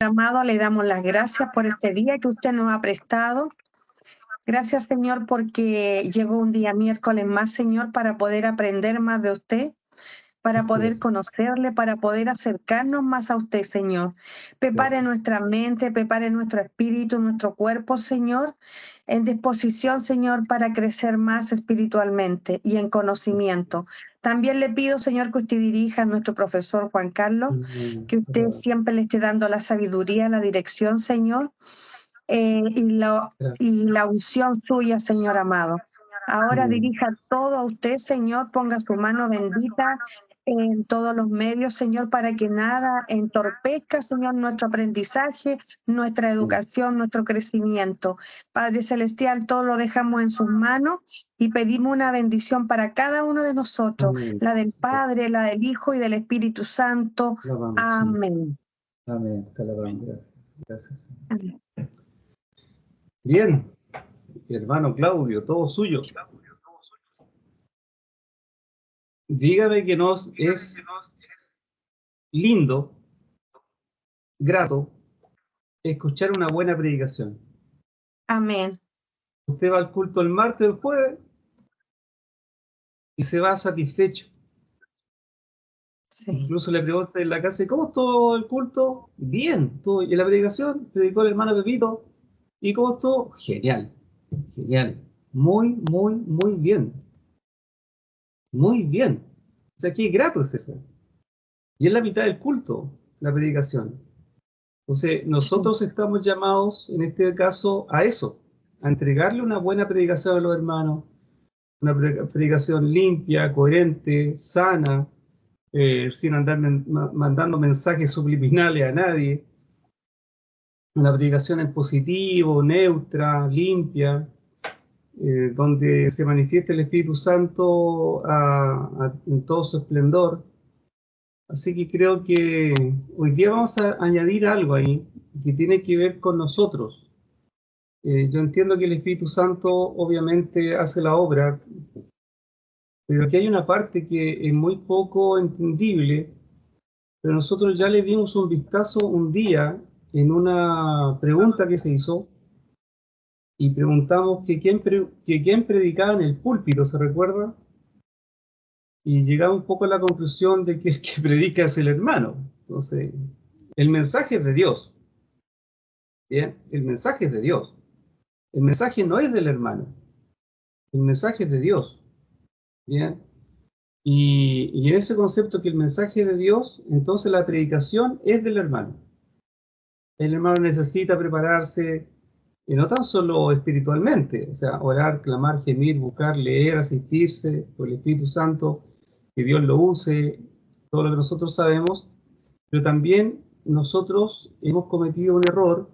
Amado, le damos las gracias por este día que usted nos ha prestado. Gracias, Señor, porque llegó un día miércoles más, Señor, para poder aprender más de usted, para poder conocerle, para poder acercarnos más a usted, Señor. Prepare nuestra mente, prepare nuestro espíritu, nuestro cuerpo, Señor, en disposición, Señor, para crecer más espiritualmente y en conocimiento. También le pido, Señor, que usted dirija a nuestro profesor Juan Carlos, que usted siempre le esté dando la sabiduría, la dirección, Señor, y la unción suya, Señor amado. Ahora dirija todo a usted, Señor, ponga su mano bendita en todos los medios, Señor, para que nada entorpezca, Señor, nuestro aprendizaje, nuestra educación, nuestro crecimiento. Padre Celestial, todo lo dejamos en sus manos y pedimos una bendición para cada uno de nosotros, la del Padre, la del Hijo y del Espíritu Santo. Amén. Amén. Te alabamos. Gracias. Amén. Bien, hermano Claudio, todo suyo. Dígame que nos es lindo, grato, escuchar una buena predicación. Amén. Usted va al culto el martes o el jueves y se va satisfecho. Sí. Incluso le pregunta en la casa, ¿cómo estuvo el culto? Bien. ¿Y la predicación? Predicó el hermano Pepito. ¿Y cómo estuvo? Genial. Genial. Muy, muy, muy bien. Muy bien. O sea, qué grato es eso. Y es la mitad del culto, la predicación. Entonces, nosotros estamos llamados, en este caso, a eso, a entregarle una buena predicación a los hermanos, una predicación limpia, coherente, sana, sin andar mandando mensajes subliminales a nadie, una predicación en positivo, neutra, limpia, donde se manifieste el Espíritu Santo en todo su esplendor. Así que creo que hoy día vamos a añadir algo ahí que tiene que ver con nosotros. Yo entiendo que el Espíritu Santo obviamente hace la obra, pero aquí hay una parte que es muy poco entendible, pero nosotros ya le dimos un vistazo un día en una pregunta que se hizo y preguntamos que quién predicaba en el púlpito, ¿se recuerda? Y llegamos un poco a la conclusión de que el que predica es el hermano. Entonces, el mensaje es de Dios. Bien, el mensaje es de Dios. El mensaje no es del hermano. El mensaje es de Dios. Bien. Y en ese concepto que el mensaje es de Dios, entonces la predicación es del hermano. El hermano necesita prepararse, no tan solo espiritualmente, o sea, orar, clamar, gemir, buscar, leer, asistirse por el Espíritu Santo, que Dios lo use, todo lo que nosotros sabemos, pero también nosotros hemos cometido un error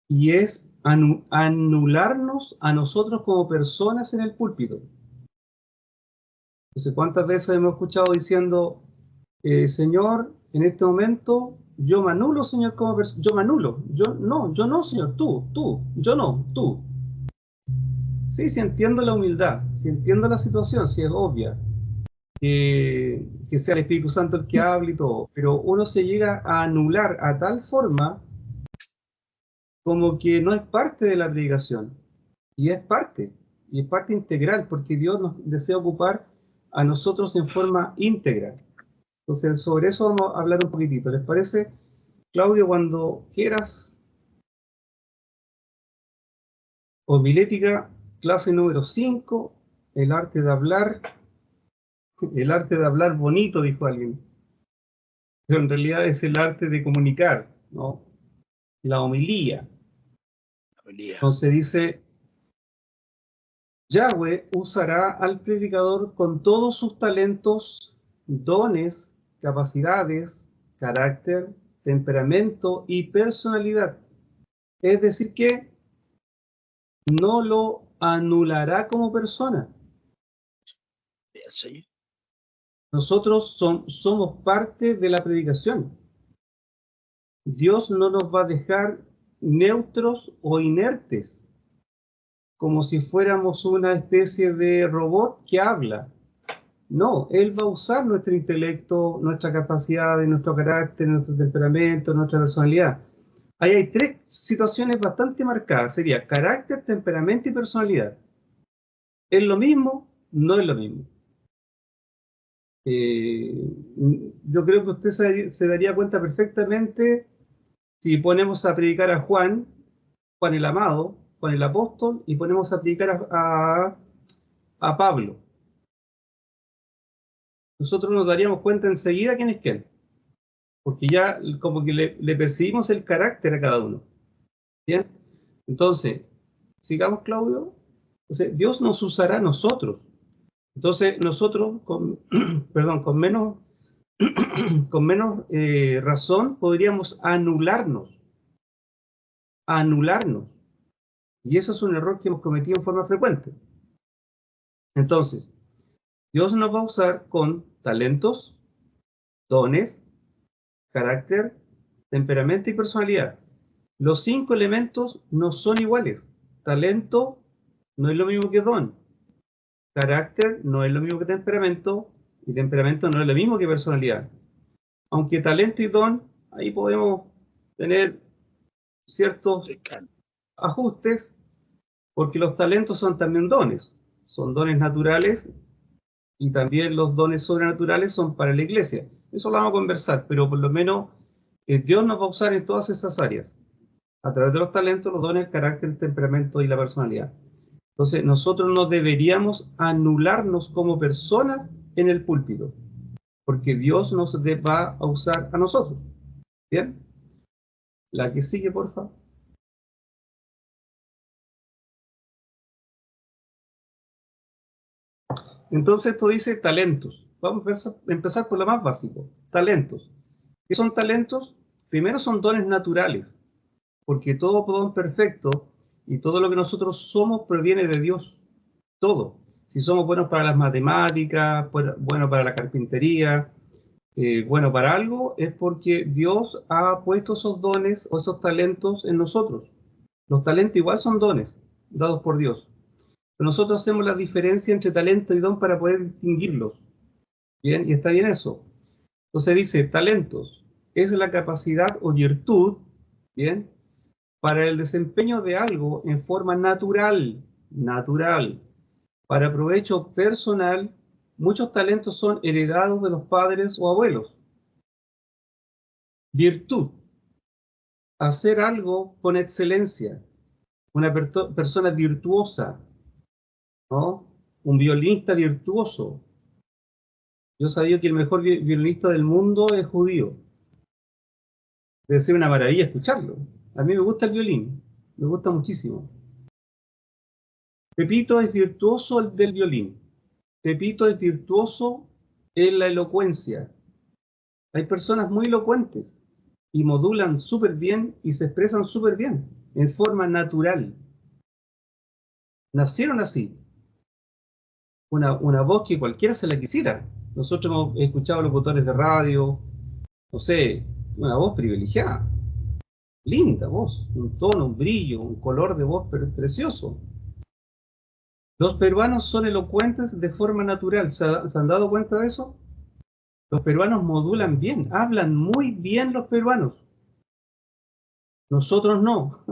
y es anularnos a nosotros como personas en el púlpito. Entonces, ¿cuántas veces hemos escuchado diciendo, Señor, en este momento yo me anulo, Señor, como persona? Yo me anulo. Yo no, Señor, tú, yo no, tú. Sí, sí entiendo la humildad, sí entiendo la situación, sí es obvia, que sea el Espíritu Santo el que hable y todo, pero uno se llega a anular a tal forma como que no es parte de la predicación, y es parte integral, porque Dios nos desea ocupar a nosotros en forma íntegra. Entonces, sobre eso vamos a hablar un poquitito. ¿Les parece, Claudio, cuando quieras? Homilética, clase número 5, el arte de hablar. El arte de hablar bonito, dijo alguien. Pero en realidad es el arte de comunicar, ¿no? La homilía. Entonces dice, Yahweh usará al predicador con todos sus talentos, dones, capacidades, carácter, temperamento y personalidad. Es decir que no lo anulará como persona. Sí. Nosotros somos parte de la predicación. Dios no nos va a dejar neutros o inertes, como si fuéramos una especie de robot que habla. No, Él va a usar nuestro intelecto, nuestra capacidad, nuestro carácter, nuestro temperamento, nuestra personalidad. Ahí hay tres situaciones bastante marcadas. Sería carácter, temperamento y personalidad. ¿Es lo mismo? No es lo mismo. Yo creo que usted se daría cuenta perfectamente si ponemos a predicar a Juan, Juan el amado, Juan el apóstol, y ponemos a predicar a Pablo. Nosotros nos daríamos cuenta enseguida quién es quién, porque ya como que le percibimos el carácter a cada uno. ¿Bien? Entonces, sigamos, Claudio. Entonces, Dios nos usará a nosotros. Entonces, nosotros, perdón, con menos razón, podríamos anularnos. Y eso es un error que hemos cometido en forma frecuente. Entonces, Dios nos va a usar con talentos, dones, carácter, temperamento y personalidad. Los 5 elementos no son iguales. Talento no es lo mismo que don. Carácter no es lo mismo que temperamento. Y temperamento no es lo mismo que personalidad. Aunque talento y don, ahí podemos tener ciertos ajustes, porque los talentos son también dones. Son dones naturales y también los dones sobrenaturales son para la iglesia. Eso lo vamos a conversar, pero por lo menos Dios nos va a usar en todas esas áreas, a través de los talentos, los dones, el carácter, el temperamento y la personalidad. Entonces, nosotros no deberíamos anularnos como personas en el púlpito, porque Dios nos va a usar a nosotros. ¿Bien? La que sigue, por favor. Entonces, esto dice talentos. Vamos a empezar por lo más básico. Talentos. ¿Qué son talentos? Primero son dones naturales, porque todo don perfecto y todo lo que nosotros somos proviene de Dios. Todo. Si somos buenos para las matemáticas, bueno para la carpintería, bueno para algo, es porque Dios ha puesto esos dones o esos talentos en nosotros. Los talentos igual son dones dados por Dios. Pero nosotros hacemos la diferencia entre talento y don para poder distinguirlos. Bien, y está bien eso. Entonces dice, talentos es la capacidad o virtud, bien, para el desempeño de algo en forma natural, para provecho personal. Muchos talentos son heredados de los padres o abuelos. Virtud, hacer algo con excelencia, una persona virtuosa, ¿no? Un violinista virtuoso. Yo sabía que el mejor violinista del mundo es judío. Debe ser una maravilla escucharlo. A mí me gusta el violín, me gusta muchísimo. Pepito es virtuoso del violín. Pepito es virtuoso en la elocuencia. Hay personas muy elocuentes y modulan súper bien y se expresan súper bien, en forma natural. Nacieron así. Una voz que cualquiera se la quisiera. Nosotros hemos escuchado locutores de radio, no sé, una voz privilegiada. Linda voz, un tono, un brillo, un color de voz precioso. Los peruanos son elocuentes de forma natural. ¿Se han dado cuenta de eso? Los peruanos modulan bien, hablan muy bien los peruanos. Nosotros no.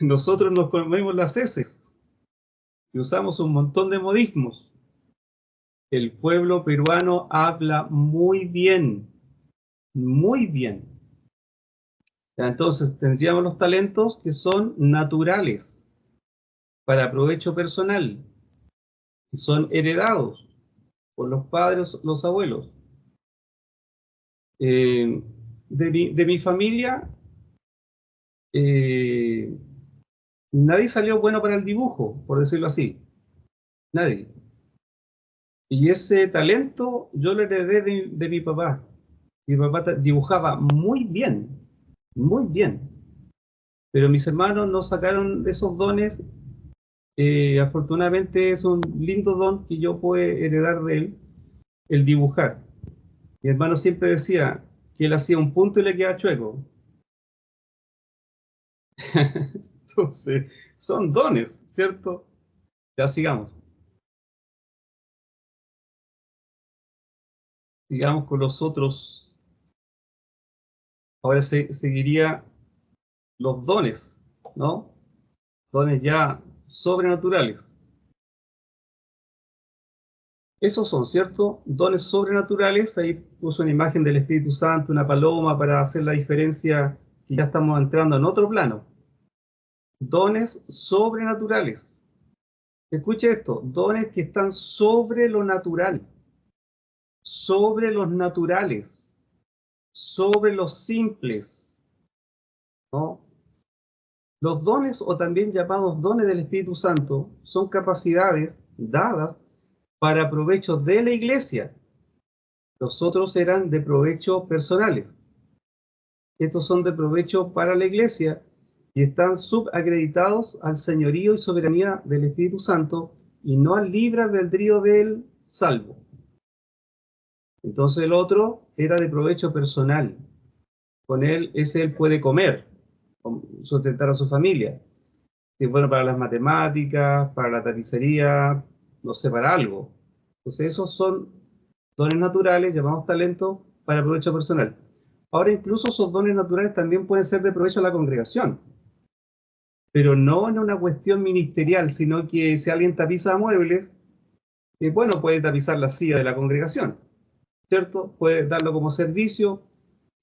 Nosotros nos comemos las heces y usamos un montón de modismos. El pueblo peruano habla muy bien, muy bien. Entonces tendríamos los talentos que son naturales, para provecho personal, y son heredados por los padres, los abuelos. De mi familia, nadie salió bueno para el dibujo, por decirlo así. Nadie. Y ese talento yo lo heredé de mi papá. Mi papá dibujaba muy bien, muy bien. Pero mis hermanos no sacaron esos dones. Afortunadamente es un lindo don que yo puedo heredar de él, el dibujar. Mi hermano siempre decía que él hacía un punto y le quedaba chueco. Entonces, son dones, ¿cierto? Ya sigamos. Sigamos con los otros. Ahora seguiría los dones, ¿no? Dones ya sobrenaturales. Esos son, ¿cierto? Dones sobrenaturales. Ahí puso una imagen del Espíritu Santo, una paloma, para hacer la diferencia, que ya estamos entrando en otro plano. Dones sobrenaturales. Escuche esto, dones que están sobre lo natural, sobre los naturales, sobre los simples, ¿no? Los dones, o también llamados dones del Espíritu Santo, son capacidades dadas para provecho de la iglesia. Los otros eran de provecho personales. Estos son de provecho para la iglesia y están subacreditados al señorío y soberanía del Espíritu Santo y no al libre albedrío del salvo. Entonces el otro era de provecho personal. Con él puede comer, sustentar a su familia. Si es bueno para las matemáticas, para la tapicería, no sé, para algo. Entonces esos son dones naturales, llamados talentos, para provecho personal. Ahora incluso esos dones naturales también pueden ser de provecho a la congregación, pero no en una cuestión ministerial, sino que si alguien tapiza muebles, bueno, puede tapizar la silla de la congregación, ¿cierto? Puede darlo como servicio.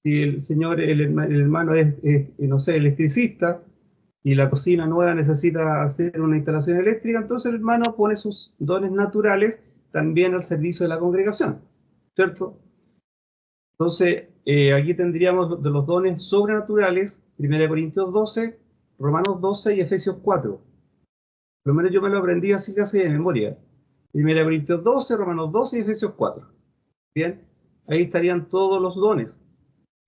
Si el señor, el hermano es, no sé, electricista, y la cocina nueva necesita hacer una instalación eléctrica, entonces el hermano pone sus dones naturales también al servicio de la congregación, ¿cierto? Entonces, aquí tendríamos de los dones sobrenaturales, 1 Corintios 12, Romanos 12 y Efesios 4. Por lo menos yo me lo aprendí así casi de memoria. 1 Corintios 12, Romanos 12 y Efesios 4. Bien, ahí estarían todos los dones.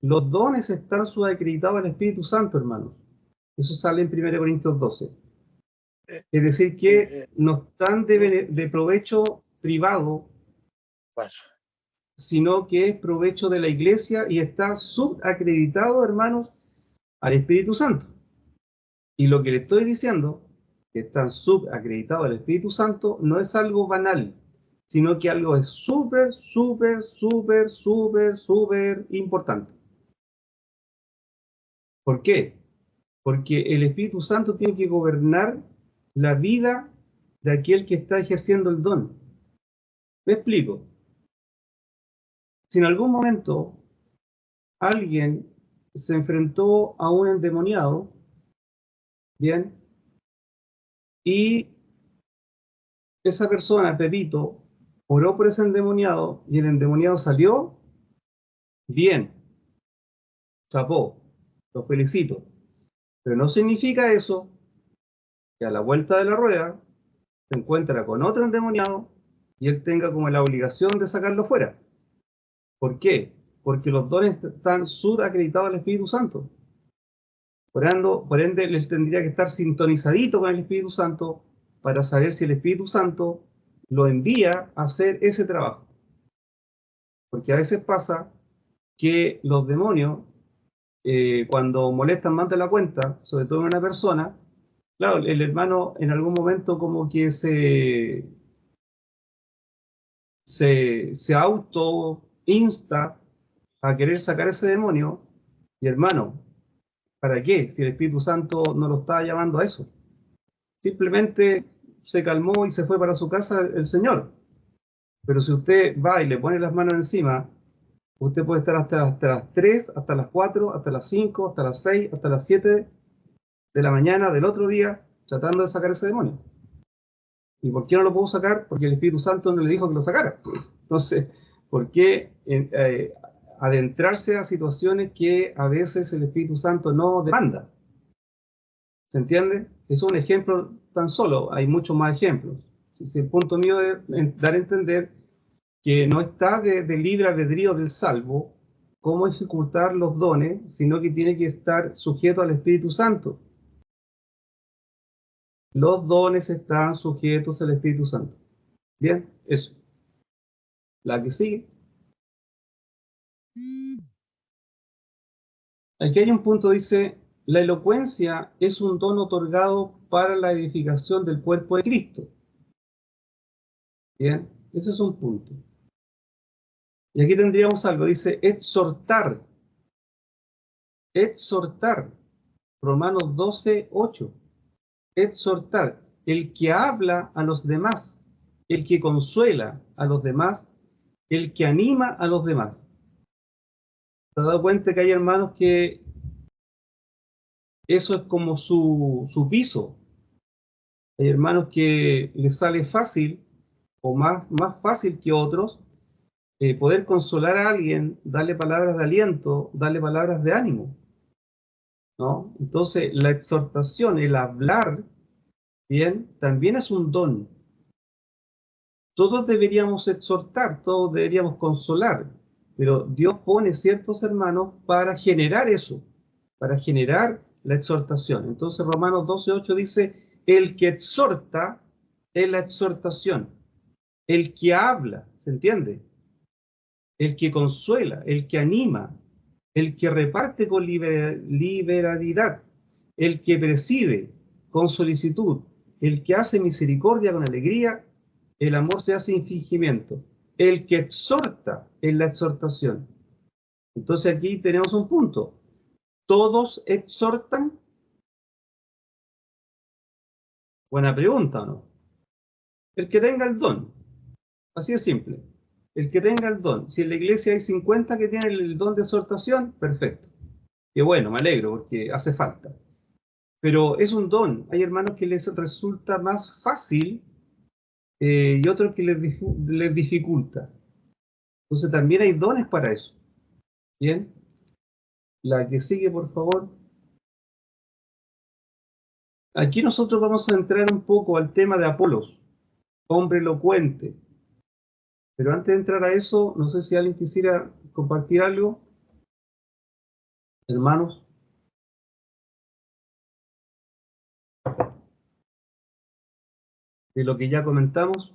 Los dones están subacreditados al Espíritu Santo, hermanos. Eso sale en 1 Corintios 12. Es decir, que no están de provecho privado, sino que es provecho de la iglesia y está subacreditado, hermanos, al Espíritu Santo. Y lo que le estoy diciendo, que están subacreditados al Espíritu Santo, no es algo banal, sino que algo es súper, súper, súper, súper, súper importante. ¿Por qué? Porque el Espíritu Santo tiene que gobernar la vida de aquel que está ejerciendo el don. Me explico. Si en algún momento alguien se enfrentó a un endemoniado, bien, y esa persona, Pepito, oró por ese endemoniado y el endemoniado salió, bien, chapó, lo felicito. Pero no significa eso que a la vuelta de la rueda se encuentra con otro endemoniado y él tenga como la obligación de sacarlo fuera. ¿Por qué? Porque los dones están subacreditados al Espíritu Santo. Por ende, él tendría que estar sintonizadito con el Espíritu Santo para saber si el Espíritu Santo lo envía a hacer ese trabajo. Porque a veces pasa que los demonios, cuando molestan más de la cuenta, sobre todo en una persona, claro, el hermano en algún momento como que se auto insta a querer sacar ese demonio, y hermano, ¿para qué? Si el Espíritu Santo no lo está llamando a eso. Simplemente se calmó y se fue para su casa el Señor. Pero si usted va y le pone las manos encima, usted puede estar hasta las 3, hasta las 4, hasta las 5, hasta las 6, hasta las 7 de la mañana del otro día tratando de sacar ese demonio. ¿Y por qué no lo puedo sacar? Porque el Espíritu Santo no le dijo que lo sacara. Entonces, ¿por qué adentrarse a situaciones que a veces el Espíritu Santo no demanda? ¿Se entiende? Es un ejemplo tan solo, hay muchos más ejemplos. El punto mío es dar a entender que no está de libre albedrío del salvo cómo ejecutar los dones, sino que tiene que estar sujeto al Espíritu Santo. Los dones están sujetos al Espíritu Santo. Bien, eso. La que sigue. Aquí hay un punto, dice, la elocuencia es un don otorgado para la edificación del cuerpo de Cristo. Bien, ese es un punto. Y aquí tendríamos algo, dice exhortar. Exhortar. Romanos 12, 8. Exhortar, el que habla a los demás, el que consuela a los demás, el que anima a los demás. ¿Te has dado cuenta que hay hermanos que eso es como su piso? Hay hermanos que les sale fácil, o más fácil que otros, poder consolar a alguien, darle palabras de aliento, darle palabras de ánimo, ¿no? Entonces, la exhortación, el hablar, bien, también es un don. Todos deberíamos exhortar, todos deberíamos consolar, pero Dios pone ciertos hermanos para generar eso, para generar la exhortación. Entonces Romanos 12:8 dice, el que exhorta es la exhortación, el que habla, ¿se entiende? El que consuela, el que anima, el que reparte con liberalidad, el que preside con solicitud, el que hace misericordia con alegría, el amor se hace sin fingimiento, el que exhorta en la exhortación. Entonces aquí tenemos un punto. ¿Todos exhortan? Buena pregunta, ¿o no? El que tenga el don. Así es simple. El que tenga el don. Si en la iglesia hay 50 que tienen el don de exhortación, perfecto. Qué bueno, me alegro porque hace falta. Pero es un don. Hay hermanos que les resulta más fácil y otros que les dificulta. Entonces también hay dones para eso. Bien. La que sigue, por favor. Aquí nosotros vamos a entrar un poco al tema de Apolos, hombre elocuente. Pero antes de entrar a eso, no sé si alguien quisiera compartir algo. Hermanos. De lo que ya comentamos.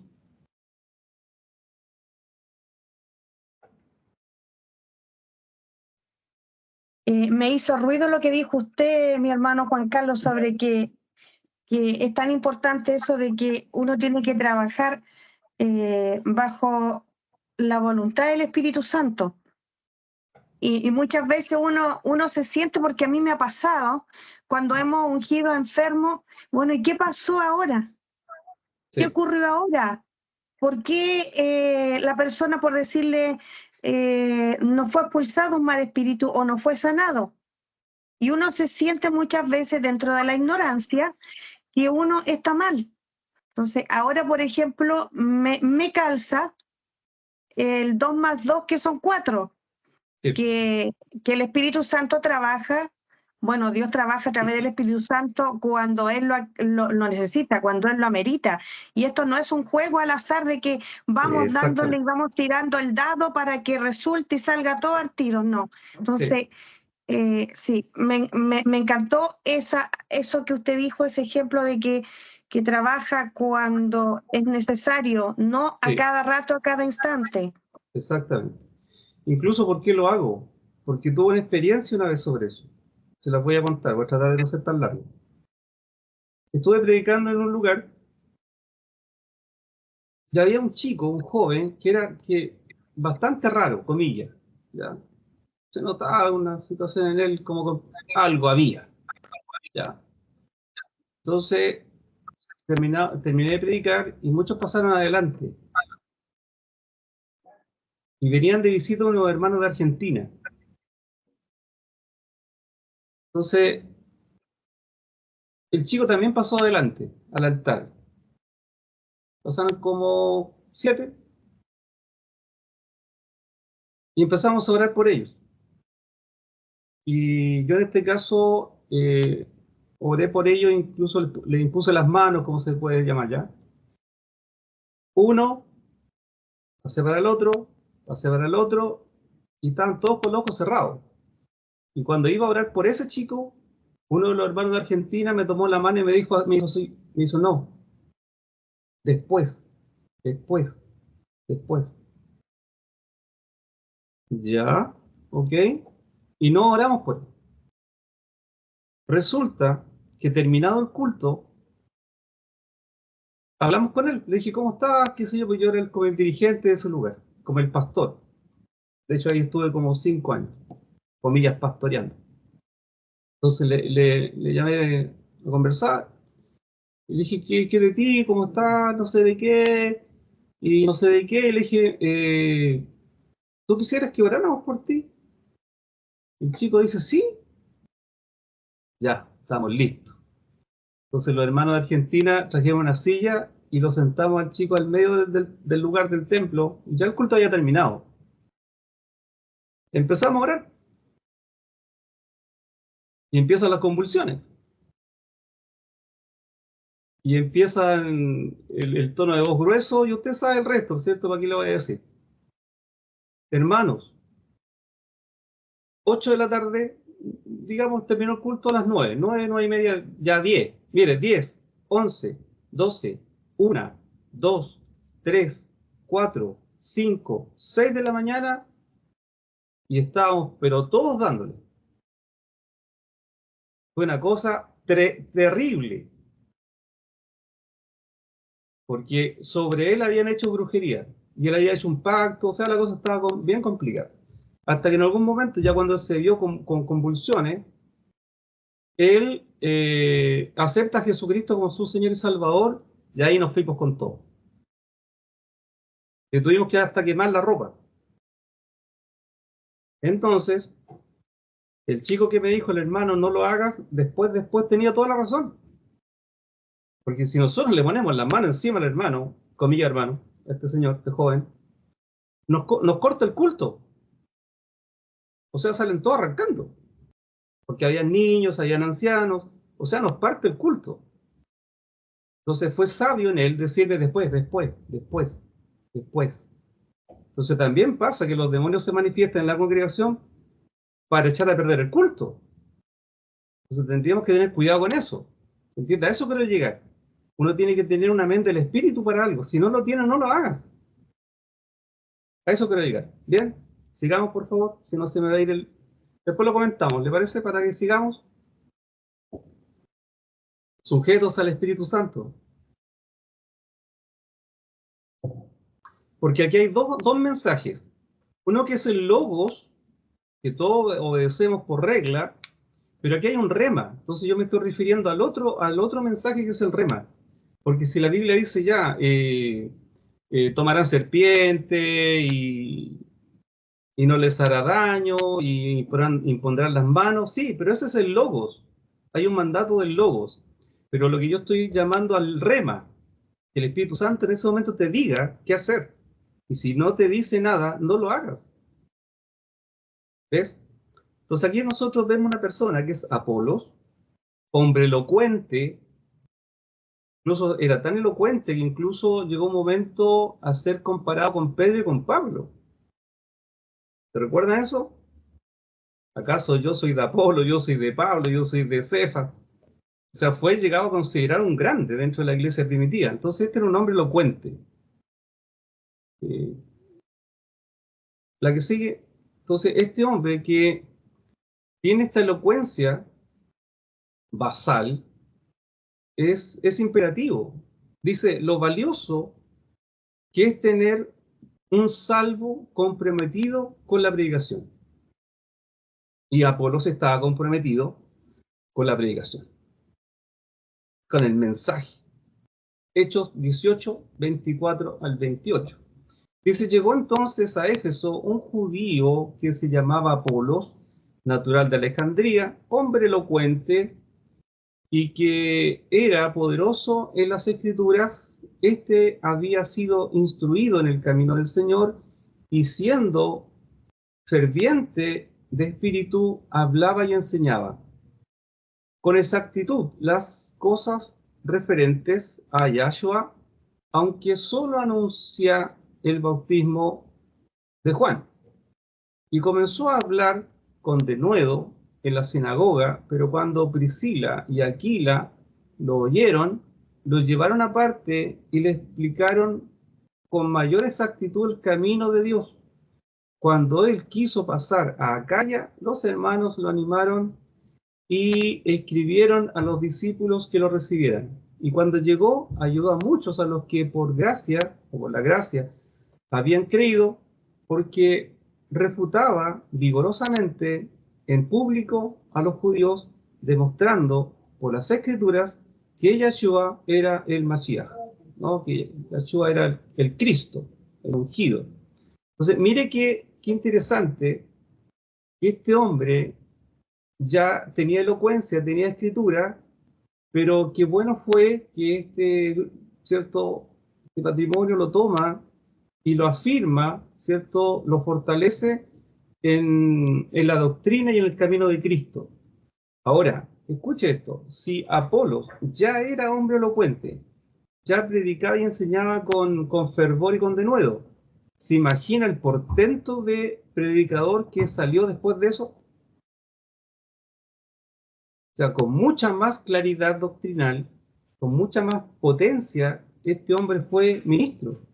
Me hizo ruido lo que dijo usted, mi hermano Juan Carlos, sobre que es tan importante eso de que uno tiene que trabajar bajo la voluntad del Espíritu Santo. Y muchas veces uno se siente, porque a mí me ha pasado, cuando hemos ungido a enfermos, bueno, ¿y qué pasó ahora? ¿Qué ocurrió ahora? ¿Por qué la persona, por decirle, no fue expulsado un mal espíritu o no fue sanado? Y uno se siente muchas veces dentro de la ignorancia que uno está mal. Entonces, ahora, por ejemplo, me calza el 2 más 2, que son 4, Sí. que el Espíritu Santo trabaja. Bueno, Dios trabaja a través del Espíritu Santo cuando Él lo necesita, cuando Él lo amerita. Y esto no es un juego al azar de que vamos dándole y vamos tirando el dado para que resulte y salga todo al tiro, no. Entonces, sí, me encantó eso que usted dijo, ese ejemplo de que trabaja cuando es necesario, no a cada rato, a cada instante. Exactamente. Incluso, ¿por qué lo hago? Porque tuve una experiencia una vez sobre eso. Se las voy a contar, voy a tratar de no ser tan largo. Estuve predicando en un lugar y había un chico, un joven, que era bastante raro, comillas. ¿Ya? Se notaba una situación en él como algo había. ¿Ya? Entonces, terminé de predicar y muchos pasaron adelante. Y venían de visita unos hermanos de Argentina. Entonces, el chico también pasó adelante, al altar. Pasaron como 7 y empezamos a orar por ellos. Y yo en este caso oré por ellos, incluso le impuse las manos, como se puede llamar ya. Uno, pasé para el otro, pasé para el otro, y estaban todos con los ojos cerrados. Y cuando iba a orar por ese chico, uno de los hermanos de Argentina me tomó la mano y me hizo no, después, después, después. Ya, ok. Y no oramos por él. Resulta que terminado el culto, hablamos con él. Le dije, ¿cómo estás? ¿Qué sé yo? Pues yo era como el dirigente de ese lugar, como el pastor. De hecho, ahí estuve como 5 años, comillas, pastoreando. Entonces le llamé a conversar y le dije, ¿qué de ti? ¿Cómo estás? No sé de qué. Y no sé de qué. Y le dije, ¿tú quisieras que oráramos por ti? El chico dice, sí, ya, estamos listos. Entonces los hermanos de Argentina trajeron una silla y lo sentamos al chico al medio del lugar del templo. Ya el culto había terminado. Empezamos a orar y empiezan las convulsiones. Y empiezan el tono de voz grueso y usted sabe el resto, ¿cierto? ¿Para qué le voy a decir? Hermanos, 8 de la tarde, digamos, terminó el culto a las 9, 9, 9 y media, ya 10. Mire, 10, 11, 12, 1, 2, 3, 4, 5, 6 de la mañana y estábamos, pero todos dándole. Fue una cosa terrible, porque sobre él habían hecho brujería y él había hecho un pacto, o sea, la cosa estaba bien complicada. Hasta que en algún momento, ya cuando se vio con convulsiones, él acepta a Jesucristo como su Señor y Salvador, y ahí nos fuimos con todo. Y tuvimos que hasta quemar la ropa. Entonces, el chico que me dijo, el hermano, no lo hagas, después tenía toda la razón. Porque si nosotros le ponemos las manos encima al hermano, comilla hermano, este señor, este joven, nos corta el culto. O sea, salen todos arrancando. Porque habían niños, habían ancianos, o sea, nos parte el culto. Entonces fue sabio en él decirle después. Entonces también pasa que los demonios se manifiestan en la congregación para echar a perder el culto. Entonces tendríamos que tener cuidado con eso. ¿Entiendes? A eso quiero llegar. Uno tiene que tener una mente del espíritu para algo. Si no lo tiene, no lo hagas. A eso quiero llegar. Bien, sigamos por favor. Si no se me va a ir el... Después lo comentamos. ¿Le parece? Para que sigamos. Sujetos al Espíritu Santo. Porque aquí hay dos mensajes. Uno que es el logos, que todos obedecemos por regla, pero aquí hay un rema. Entonces yo me estoy refiriendo al otro mensaje que es el rema. Porque si la Biblia dice ya, tomarán serpiente y no les hará daño y impondrán las manos, sí, pero ese es el logos. Hay un mandato del logos. Pero lo que yo estoy llamando al rema, que el Espíritu Santo en ese momento te diga qué hacer. Y si no te dice nada, no lo hagas. ¿Ves? Entonces aquí nosotros vemos una persona que es Apolos, hombre elocuente, incluso era tan elocuente que incluso llegó un momento a ser comparado con Pedro y con Pablo. ¿Te recuerdan eso? ¿Acaso yo soy de Apolo, yo soy de Pablo, yo soy de Cefas? O sea, fue llegado a considerar un grande dentro de la iglesia primitiva. Entonces este era un hombre elocuente. Eh, la que sigue, entonces este hombre que tiene esta elocuencia basal es imperativo. Dice, lo valioso que es tener un salvo comprometido con la predicación. Y Apolos estaba comprometido con la predicación, con el mensaje. Hechos 18, 24 al 28. Dice, llegó entonces a Éfeso un judío que se llamaba Apolos, natural de Alejandría, hombre elocuente y que era poderoso en las escrituras. Este había sido instruido en el camino del Señor y siendo ferviente de espíritu, hablaba y enseñaba con exactitud las cosas referentes a Yahshua, aunque solo anuncia el bautismo de Juan. Y comenzó a hablar con denuedo en la sinagoga, pero cuando Priscila y Aquila lo oyeron, lo llevaron aparte y le explicaron con mayor exactitud el camino de Dios. Cuando él quiso pasar a Acaya, los hermanos lo animaron y escribieron a los discípulos que lo recibieran. Y cuando llegó, ayudó a muchos a los que por gracia, o por la gracia, habían creído, porque refutaba vigorosamente en público a los judíos demostrando por las Escrituras que Yahshua era el Mashiach, ¿no? Que Yahshua era el Cristo, el ungido. Entonces, mire qué interesante que este hombre ya tenía elocuencia, tenía escritura, pero qué bueno fue que este patrimonio lo toma y lo afirma, ¿cierto? Lo fortalece en la doctrina y en el camino de Cristo. Ahora, escuche esto, si Apolos ya era hombre elocuente, ya predicaba y enseñaba con fervor y con denuedo, ¿se imagina el portento de predicador que salió después de eso? O sea, con mucha más claridad doctrinal, con mucha más potencia, este hombre fue ministro.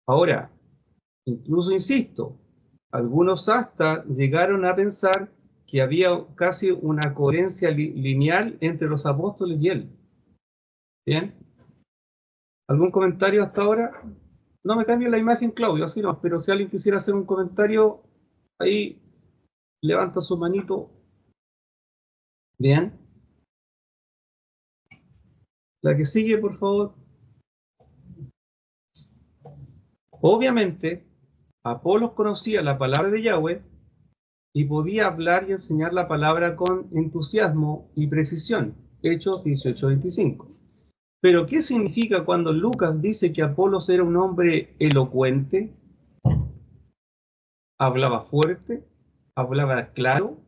Ahora, incluso insisto, algunos hasta llegaron a pensar que había casi una coherencia lineal entre los apóstoles y él. ¿Bien? ¿Algún comentario hasta ahora? No me cambie la imagen, Claudio, así no, pero si alguien quisiera hacer un comentario, ahí levanta su manito. Bien. La que sigue, por favor. Obviamente, Apolos conocía la palabra de Yahweh y podía hablar y enseñar la palabra con entusiasmo y precisión. Hechos 18:25. Pero, ¿qué significa cuando Lucas dice que Apolos era un hombre elocuente? Hablaba fuerte, hablaba claro.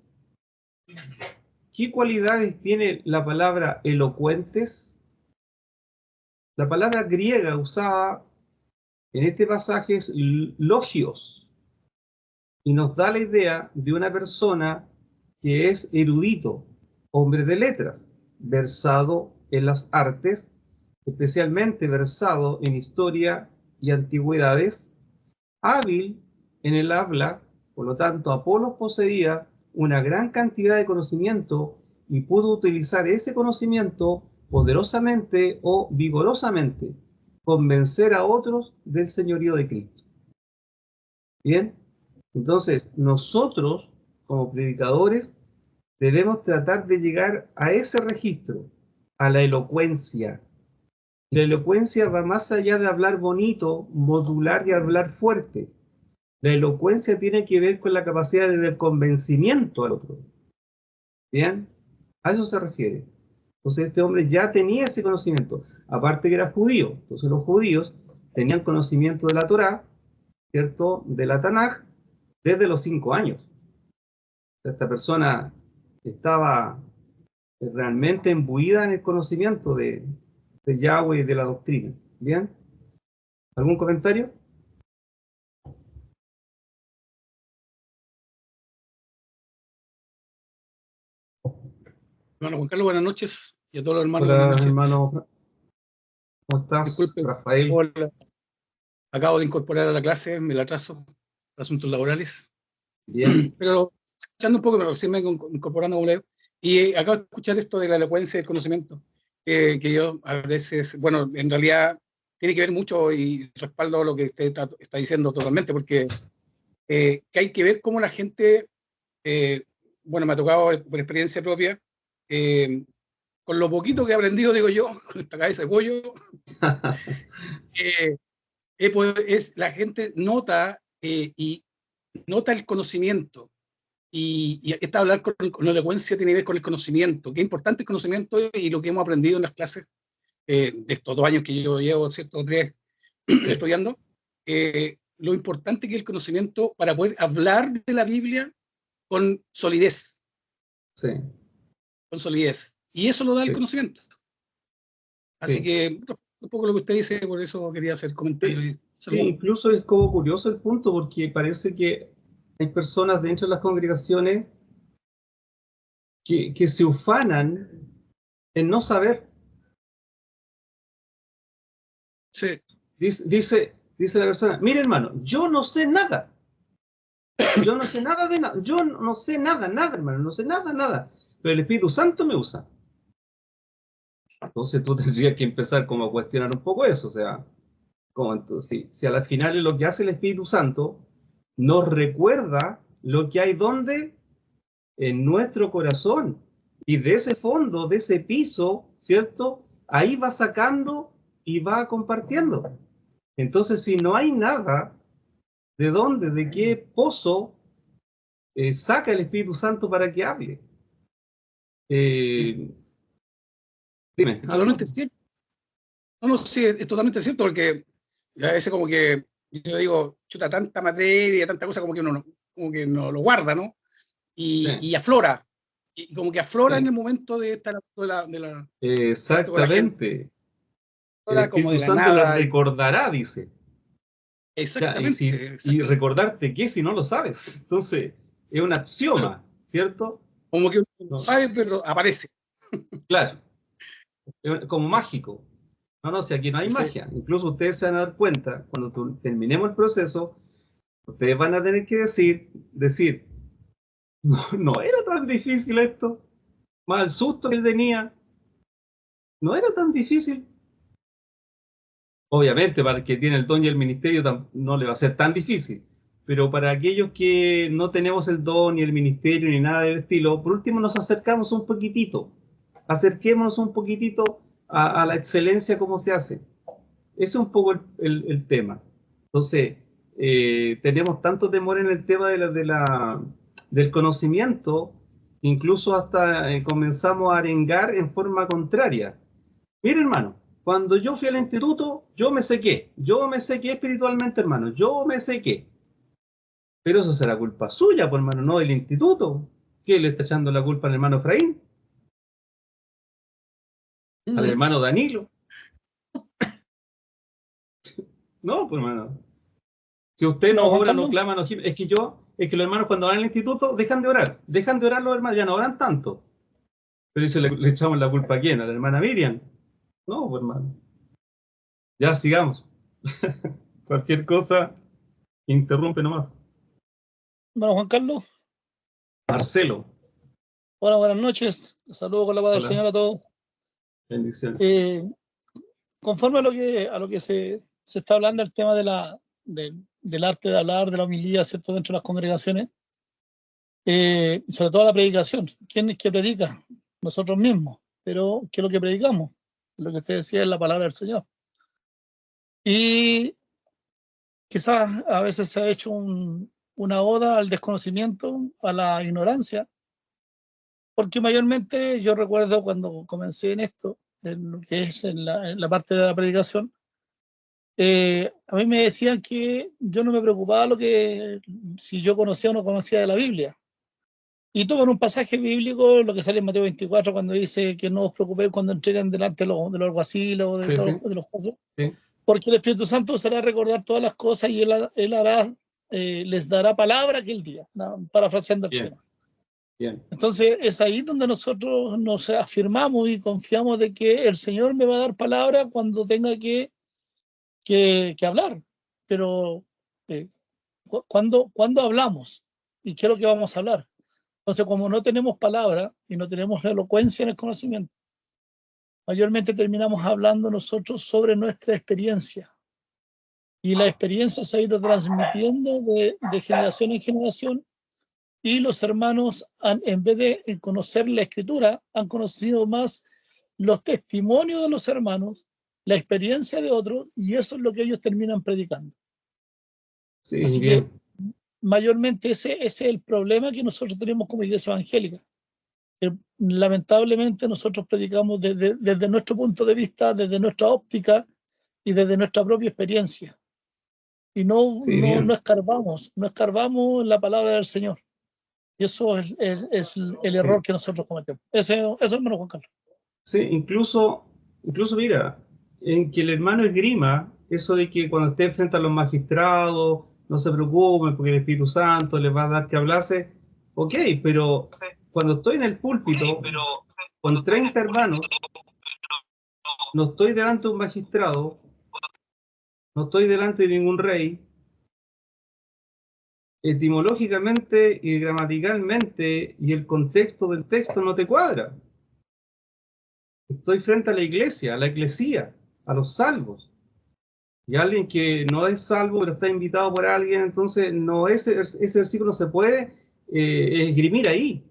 ¿Qué cualidades tiene la palabra elocuentes? La palabra griega usada en este pasaje es logios y nos da la idea de una persona que es erudito, hombre de letras, versado en las artes, especialmente versado en historia y antigüedades, hábil en el habla. Por lo tanto, Apolos poseía una gran cantidad de conocimiento y pudo utilizar ese conocimiento poderosamente o vigorosamente, convencer a otros del señorío de Cristo. Bien, entonces nosotros como predicadores debemos tratar de llegar a ese registro, a la elocuencia. La elocuencia va más allá de hablar bonito, modular y hablar fuerte. La elocuencia tiene que ver con la capacidad de convencimiento al otro. ¿Bien? A eso se refiere. Entonces este hombre ya tenía ese conocimiento. Aparte que era judío. Entonces los judíos tenían conocimiento de la Torá, ¿cierto? De la Tanaj, desde los 5 años. Esta persona estaba realmente imbuida en el conocimiento de Yahweh y de la doctrina. ¿Bien? ¿Algún comentario? Hermano Juan Carlos, buenas noches. Y a todos los hermanos, Hola, buenas noches. hermano. ¿Cómo estás? Disculpe, Rafael. hola. Acabo de incorporar a la clase, me la atraso por asuntos laborales. Bien. Pero escuchando un poco, recién me incorporando a un leo, y acabo de escuchar esto de la elocuencia y el conocimiento, que yo a veces, bueno, en realidad tiene que ver mucho y respaldo lo que usted está diciendo totalmente, porque que hay que ver cómo la gente, bueno, me ha tocado por experiencia propia, con lo poquito que he aprendido, digo yo, con esta cabeza de pollo, la gente nota y nota el conocimiento. Y esta hablar con la elocuencia tiene que ver con el conocimiento. Qué importante el conocimiento y lo que hemos aprendido en las clases de estos 2 años que yo llevo, ¿cierto? 3 estudiando. Lo importante que es el conocimiento para poder hablar de la Biblia con solidez. Sí. Con solidez. Y eso lo da el Sí. conocimiento. Así Sí. que un poco lo que usted dice, por eso quería hacer comentarios. Sí, incluso es como curioso el punto, porque parece que hay personas dentro de las congregaciones que se ufanan en no saber. Sí. Dice la persona, mire hermano, yo no sé nada. Yo no sé nada de nada. Yo no sé nada, hermano. No sé nada. Pero el Espíritu Santo me usa. Entonces tú tendrías que empezar como a cuestionar un poco eso. O sea, como entonces, si a la final lo que hace el Espíritu Santo nos recuerda lo que hay donde en nuestro corazón. Y de ese fondo, de ese piso, ¿cierto? Ahí va sacando y va compartiendo. Entonces, si no hay nada, ¿de dónde, de qué pozo saca el Espíritu Santo para que hable? Dime. Totalmente cierto. No, no, sí, es totalmente cierto, porque a veces como que yo digo, chuta, tanta materia, tanta cosa como que uno no, como que no lo guarda, ¿no? Sí. Y aflora. Y como que aflora Sí. en el momento de estar ¿cierto? Con la gente, Exactamente. El como de Espíritu la Santo le nada. recordará, dice. Ya, Exactamente, y exactamente. recordarte qué si no lo sabes. Entonces, es un Claro, axioma, ¿cierto? como que uno no No, sabe, pero aparece. claro, es como mágico. No, no, si aquí no hay Sí. magia. Incluso ustedes se van a dar cuenta, cuando terminemos el proceso, ustedes van a tener que decir, no, no era tan difícil esto, más el susto que él tenía, no era tan difícil. Obviamente, para el que tiene el don y el ministerio no le va a ser tan difícil, pero para aquellos que no tenemos el don ni el ministerio ni nada del estilo, por último nos acercamos un poquitito, acerquémonos un poquitito a la excelencia como se hace. Ese es un poco el tema. Entonces, tenemos tanto temor en el tema del conocimiento, incluso hasta comenzamos a arengar en forma contraria. Mire, hermano, cuando yo fui al instituto, yo me sequé espiritualmente, hermano, yo me sequé. Pero eso será culpa suya, pues, hermano, no del instituto. ¿Qué le está echando la culpa al hermano Efraín? ¿Al Mm. hermano Danilo? No, pues, hermano. Si usted no Bueno, Juan ora, no Carlos, clama, no gime, es que los hermanos cuando van al instituto dejan de orar los hermanos, ya no oran tanto. Pero dice, le echamos la culpa a quién, a la hermana Miriam. No, pues, hermano. Ya sigamos. Cualquier cosa, interrumpe nomás. bueno, Juan Carlos, Marcelo, hola, buenas noches. Saludos con la paz del hola, Señor a todos. bendiciones. Eh, Conforme a lo que se está hablando, el tema del arte de hablar, de la homilía, ¿cierto? Dentro de las congregaciones, sobre todo la predicación. ¿Quién es que predica? Nosotros mismos. Pero, ¿qué es lo que predicamos? Lo que usted decía es la palabra del Señor. Y quizás a veces se ha hecho una oda al desconocimiento, a la ignorancia, porque mayormente yo recuerdo cuando comencé en esto, en lo que es en la parte de la predicación, a mí me decían que yo no me preocupaba si yo conocía o no conocía de la Biblia. Y toman un pasaje bíblico, lo que sale en Mateo 24, cuando dice que no os preocupéis cuando entreguen delante de los alguaciles o de Sí, todos sí, de los jueces, sí, porque el Espíritu Santo os hará recordar todas las cosas y él hará, les dará palabra aquel día, ¿no? Parafraseando el bien, tema. bien. Entonces es ahí donde nosotros nos afirmamos y confiamos de que el Señor me va a dar palabra cuando tenga que hablar. Pero eh, ¿cuándo hablamos? ¿Y qué es lo que vamos a hablar? Entonces, como no tenemos palabra y no tenemos elocuencia en el conocimiento, mayormente terminamos hablando nosotros sobre nuestra experiencia. Y la experiencia se ha ido transmitiendo de generación en generación y los hermanos, en vez de conocer la escritura, han conocido más los testimonios de los hermanos, la experiencia de otros, y eso es lo que ellos terminan predicando. Sí, Así que bien. mayormente ese es el problema que nosotros tenemos como iglesia evangélica. Lamentablemente nosotros predicamos desde nuestro punto de vista, desde nuestra óptica y desde nuestra propia experiencia. Y Sí, bien. no escarbamos la palabra del Señor. Y eso es el error Sí, que nosotros cometemos. Eso es hermano Juan Carlos. sí, incluso mira, en que el hermano esgrima eso de que cuando esté frente a los magistrados, no se preocupen porque el Espíritu Santo les va a dar que hablarse. Ok, pero cuando estoy en el púlpito con 30 hermanos, no estoy delante de un magistrado, no estoy delante de ningún rey, etimológicamente y gramaticalmente y el contexto del texto no te cuadra. Estoy frente a la iglesia, a la eclesía, a los salvos. Y alguien que no es salvo, pero está invitado por alguien, entonces no ese versículo se puede esgrimir ahí.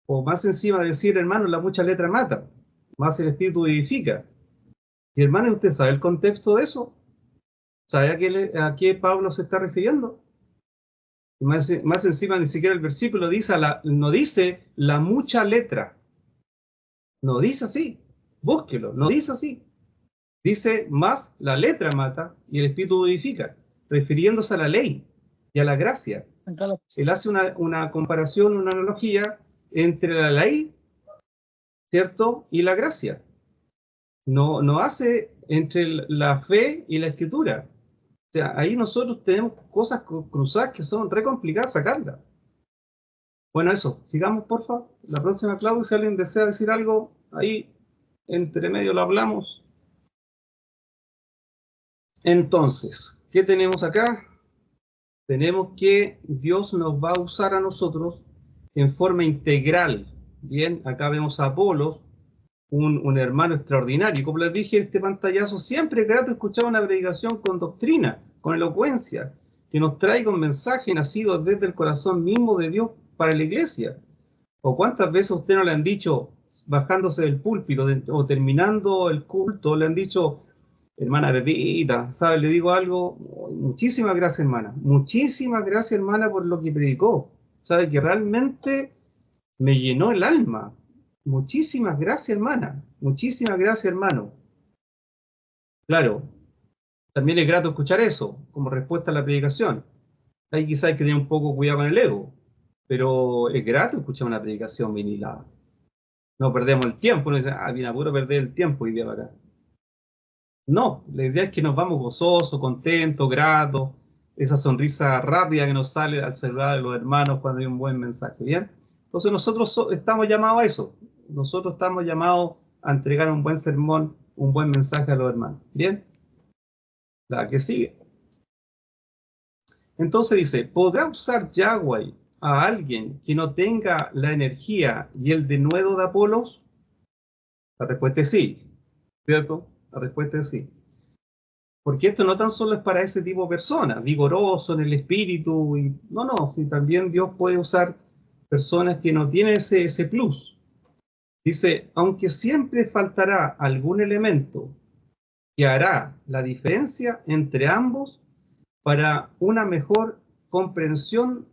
O más encima de decir, hermano, la mucha letra mata, más el espíritu vivifica. Y hermano, ¿usted sabe el contexto de eso? ¿Sabe a qué Pablo se está refiriendo? Y más encima ni siquiera el versículo dice no dice la mucha letra. No dice así. Búsquelo, no dice así. Dice más la letra mata y el espíritu vivifica, refiriéndose a la ley y a la gracia. Él hace una comparación, una analogía entre la ley, ¿cierto? Y la gracia. No hace entre la fe y la escritura. O sea, ahí nosotros tenemos cosas cruzadas que son re complicadas sacarlas. Bueno, eso. Sigamos, por favor. La próxima, Claudia, si alguien desea decir algo, ahí entre medio lo hablamos. Entonces, ¿qué tenemos acá? Tenemos que Dios nos va a usar a nosotros en forma integral. Bien, acá vemos a Apolos, un hermano extraordinario. Como les dije, este pantallazo siempre es grato escuchar una predicación con doctrina, con elocuencia, que nos traiga un mensaje nacido desde el corazón mismo de Dios para la iglesia. ¿O cuántas veces a usted no le han dicho, bajándose del púlpito o terminando el culto, le han dicho, hermana Pepita, ¿sabe? Le digo algo, muchísimas gracias, hermana. Muchísimas gracias, hermana, por lo que predicó. ¿Sabe? Que realmente me llenó el alma. Muchísimas gracias, hermana. Muchísimas gracias, hermano. Claro, también es grato escuchar eso como respuesta a la predicación. Ahí quizás hay que tener un poco cuidado con el ego, pero es grato escuchar una predicación bien hilada. No perdemos el tiempo, no dice, bien apuro perder el tiempo hoy día para acá. No, la idea es que nos vamos gozosos, contentos, gratos, esa sonrisa rápida que nos sale al saludar a los hermanos cuando hay un buen mensaje, ¿bien? Entonces nosotros estamos llamados a eso, nosotros estamos llamados a entregar un buen sermón, un buen mensaje a los hermanos, ¿bien? La que sigue. Entonces dice, ¿podrá usar Yahweh a alguien que no tenga la energía y el denuedo de Apolos? La respuesta es sí, ¿cierto? La respuesta es sí. Porque esto no tan solo es para ese tipo de personas, vigoroso en el espíritu, no, sí, también Dios puede usar personas que no tienen ese plus. Dice, aunque siempre faltará algún elemento que hará la diferencia entre ambos para una mejor comprensión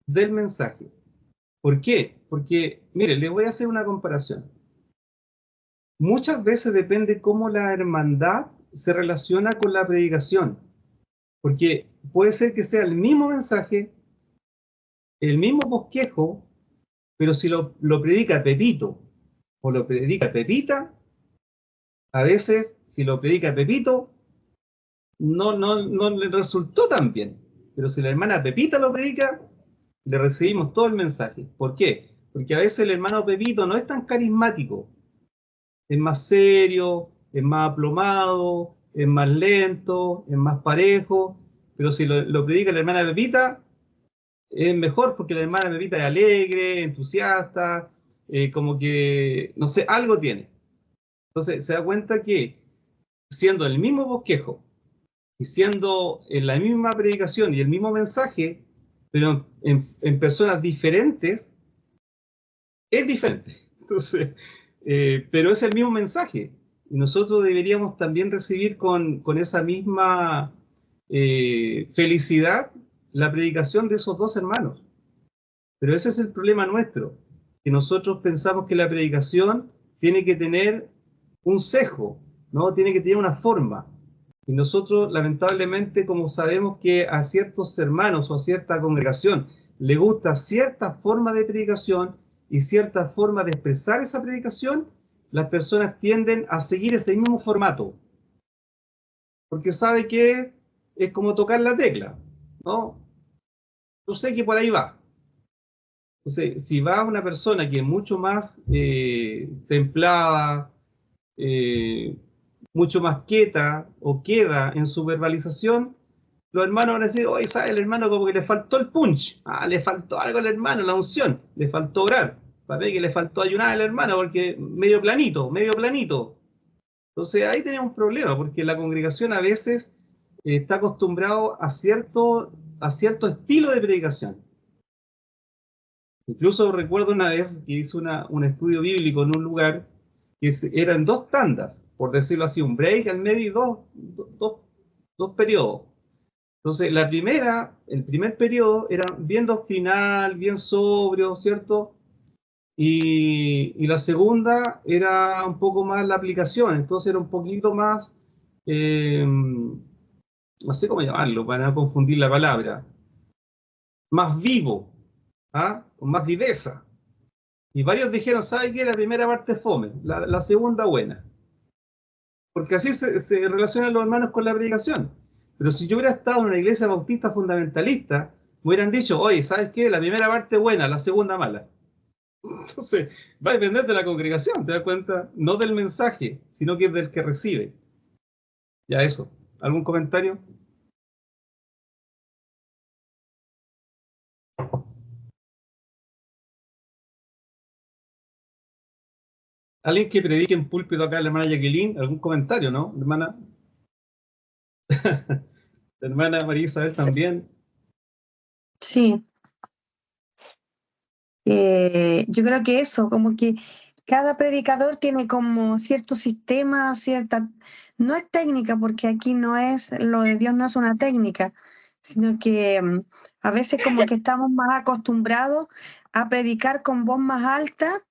del mensaje. ¿Por qué? Porque, mire, le voy a hacer una comparación. Muchas veces depende cómo la hermandad se relaciona con la predicación. Porque puede ser que sea el mismo mensaje, el mismo bosquejo, pero si lo predica Pepito o lo predica Pepita, a veces si lo predica Pepito, no le resultó tan bien. Pero si la hermana Pepita lo predica, le recibimos todo el mensaje. ¿Por qué? Porque a veces el hermano Pepito no es tan carismático. Es más serio, es más aplomado, es más lento, es más parejo. Pero si lo predica la hermana Pepita, es mejor porque la hermana Pepita es alegre, entusiasta, como que, no sé, algo tiene. Entonces se da cuenta que siendo el mismo bosquejo y siendo en la misma predicación y el mismo mensaje, pero en personas diferentes, es diferente. Entonces, pero es el mismo mensaje. Y nosotros deberíamos también recibir con esa misma felicidad la predicación de esos dos hermanos. Pero ese es el problema nuestro, que nosotros pensamos que la predicación tiene que tener un sesgo, ¿no? Tiene que tener una forma. Y nosotros, lamentablemente, como sabemos que a ciertos hermanos o a cierta congregación le gusta cierta forma de predicación y cierta forma de expresar esa predicación, las personas tienden a seguir ese mismo formato. Porque sabe que es como tocar la tecla, ¿no? Yo sé que por ahí va. Entonces, si va una persona que es mucho más templada, mucho más quieta o queda en su verbalización, los hermanos van a decir, oye, ¿sabe? El hermano como que le faltó el punch, le faltó algo al hermano, la unción, le faltó orar, para ver que le faltó ayunar al hermano porque medio planito, medio planito. Entonces ahí tenemos un problema, porque la congregación a veces está acostumbrado a cierto estilo de predicación. Incluso recuerdo una vez que hice un estudio bíblico en un lugar que eran 2 tandas, por decirlo así, un break al medio y dos periodos. Entonces, el primer periodo era bien doctrinal, bien sobrio, ¿cierto? Y la segunda era un poco más la aplicación, entonces era un poquito más, no sé cómo llamarlo, para no confundir la palabra, más vivo, ¿ah? Con más viveza. Y varios dijeron, ¿sabe qué? La primera parte es fome, la segunda buena. Porque así se relacionan los hermanos con la predicación. Pero si yo hubiera estado en una iglesia bautista fundamentalista, me hubieran dicho, oye, ¿sabes qué? La primera parte buena, la segunda mala. Entonces, va a depender de la congregación, ¿te das cuenta? No del mensaje, sino que del que recibe. Ya eso. ¿Algún comentario? ¿Alguien que predique en púlpito acá, la hermana Jacqueline? ¿Algún comentario, no, hermana? La hermana María Isabel también. Sí, yo creo que eso, como que cada predicador tiene como cierto sistema, cierta, no es técnica, porque aquí no es, lo de Dios no es una técnica, sino que a veces como que estamos más acostumbrados a predicar con voz más alta,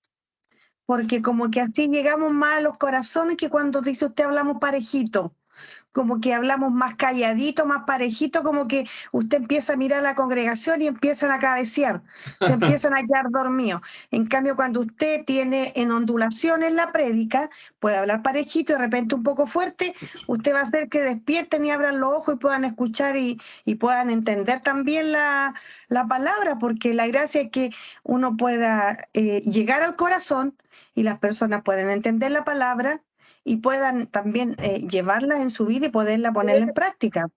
porque como que así llegamos más a los corazones que cuando dice usted hablamos parejito. Como que hablamos más calladito, más parejito, como que usted empieza a mirar a la congregación y empiezan a cabecear, se empiezan a quedar dormidos. En cambio, cuando usted tiene en ondulaciones la prédica, puede hablar parejito y de repente un poco fuerte, usted va a hacer que despierten y abran los ojos y puedan escuchar y puedan entender también la palabra, porque la gracia es que uno pueda llegar al corazón y las personas pueden entender la palabra y puedan también llevarla en su vida y poderla ponerla en práctica.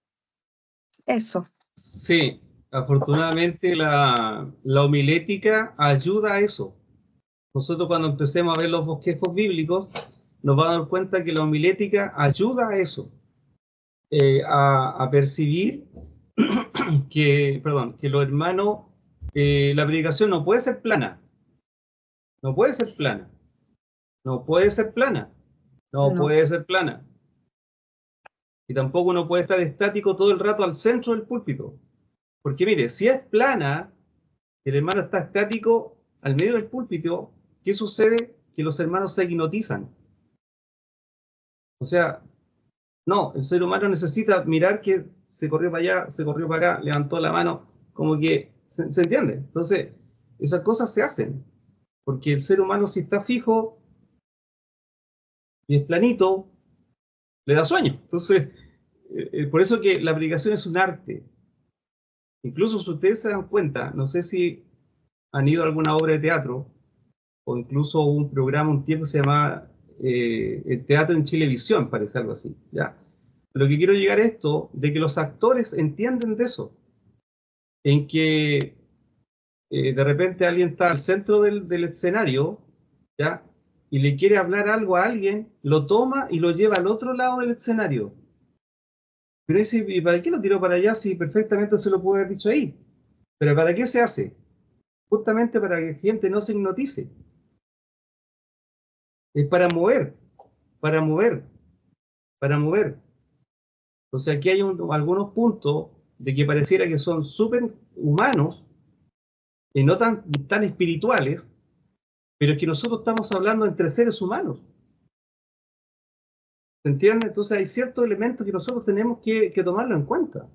Eso. Sí, afortunadamente la homilética ayuda a eso. Nosotros cuando empecemos a ver los bosquejos bíblicos, nos vamos a dar cuenta que la homilética ayuda a eso, a percibir que los hermanos, la predicación no puede ser plana, no puede ser plana, no puede ser plana, no No. puede ser plana. Y tampoco uno puede estar estático todo el rato al centro del púlpito. Porque mire, si es plana, el hermano está estático al medio del púlpito, ¿qué sucede? Que los hermanos se hipnotizan. O sea, no, el ser humano necesita mirar que se corrió para allá, se corrió para acá, levantó la mano, como que, ¿se entiende? Entonces, esas cosas se hacen, porque el ser humano si está fijo y es planito, le da sueño. Entonces, por eso que la predicación es un arte. Incluso si ustedes se dan cuenta, no sé si han ido a alguna obra de teatro, o incluso un programa un tiempo se llamaba el teatro en Chilevisión, parece algo así, ¿ya? Lo que quiero llegar a esto, de que los actores entienden de eso, en que de repente alguien está al centro del escenario, ¿ya? Y le quiere hablar algo a alguien, lo toma y lo lleva al otro lado del escenario. Pero dice, ¿y para qué lo tiró para allá si perfectamente se lo puede haber dicho ahí? ¿Pero para qué se hace? Justamente para que la gente no se hipnotice. Es para mover, para mover, para mover. Entonces aquí hay algunos puntos de que pareciera que son súper humanos y no tan espirituales, pero es que nosotros estamos hablando entre seres humanos. ¿Se entiende? Entonces hay ciertos elementos que nosotros tenemos que tomarlo en cuenta.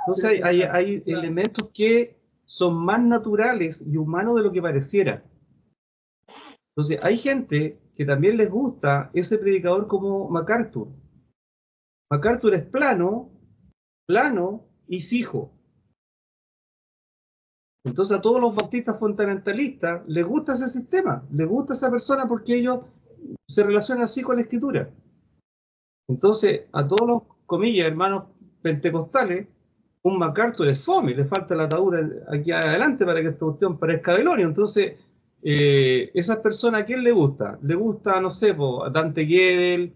Entonces hay elementos que son más naturales y humanos de lo que pareciera. Entonces hay gente que también les gusta ese predicador como MacArthur. MacArthur es plano y fijo. Entonces a todos los bautistas fundamentalistas les gusta ese sistema, les gusta esa persona porque ellos se relacionan así con la escritura. Entonces a todos los, comillas, hermanos pentecostales, un MacArthur es fome, le falta la atadura aquí adelante para que esta cuestión parezca velonio. Entonces, esas personas, ¿a quién le gusta? Le gusta, no sé, a Dante Gebel,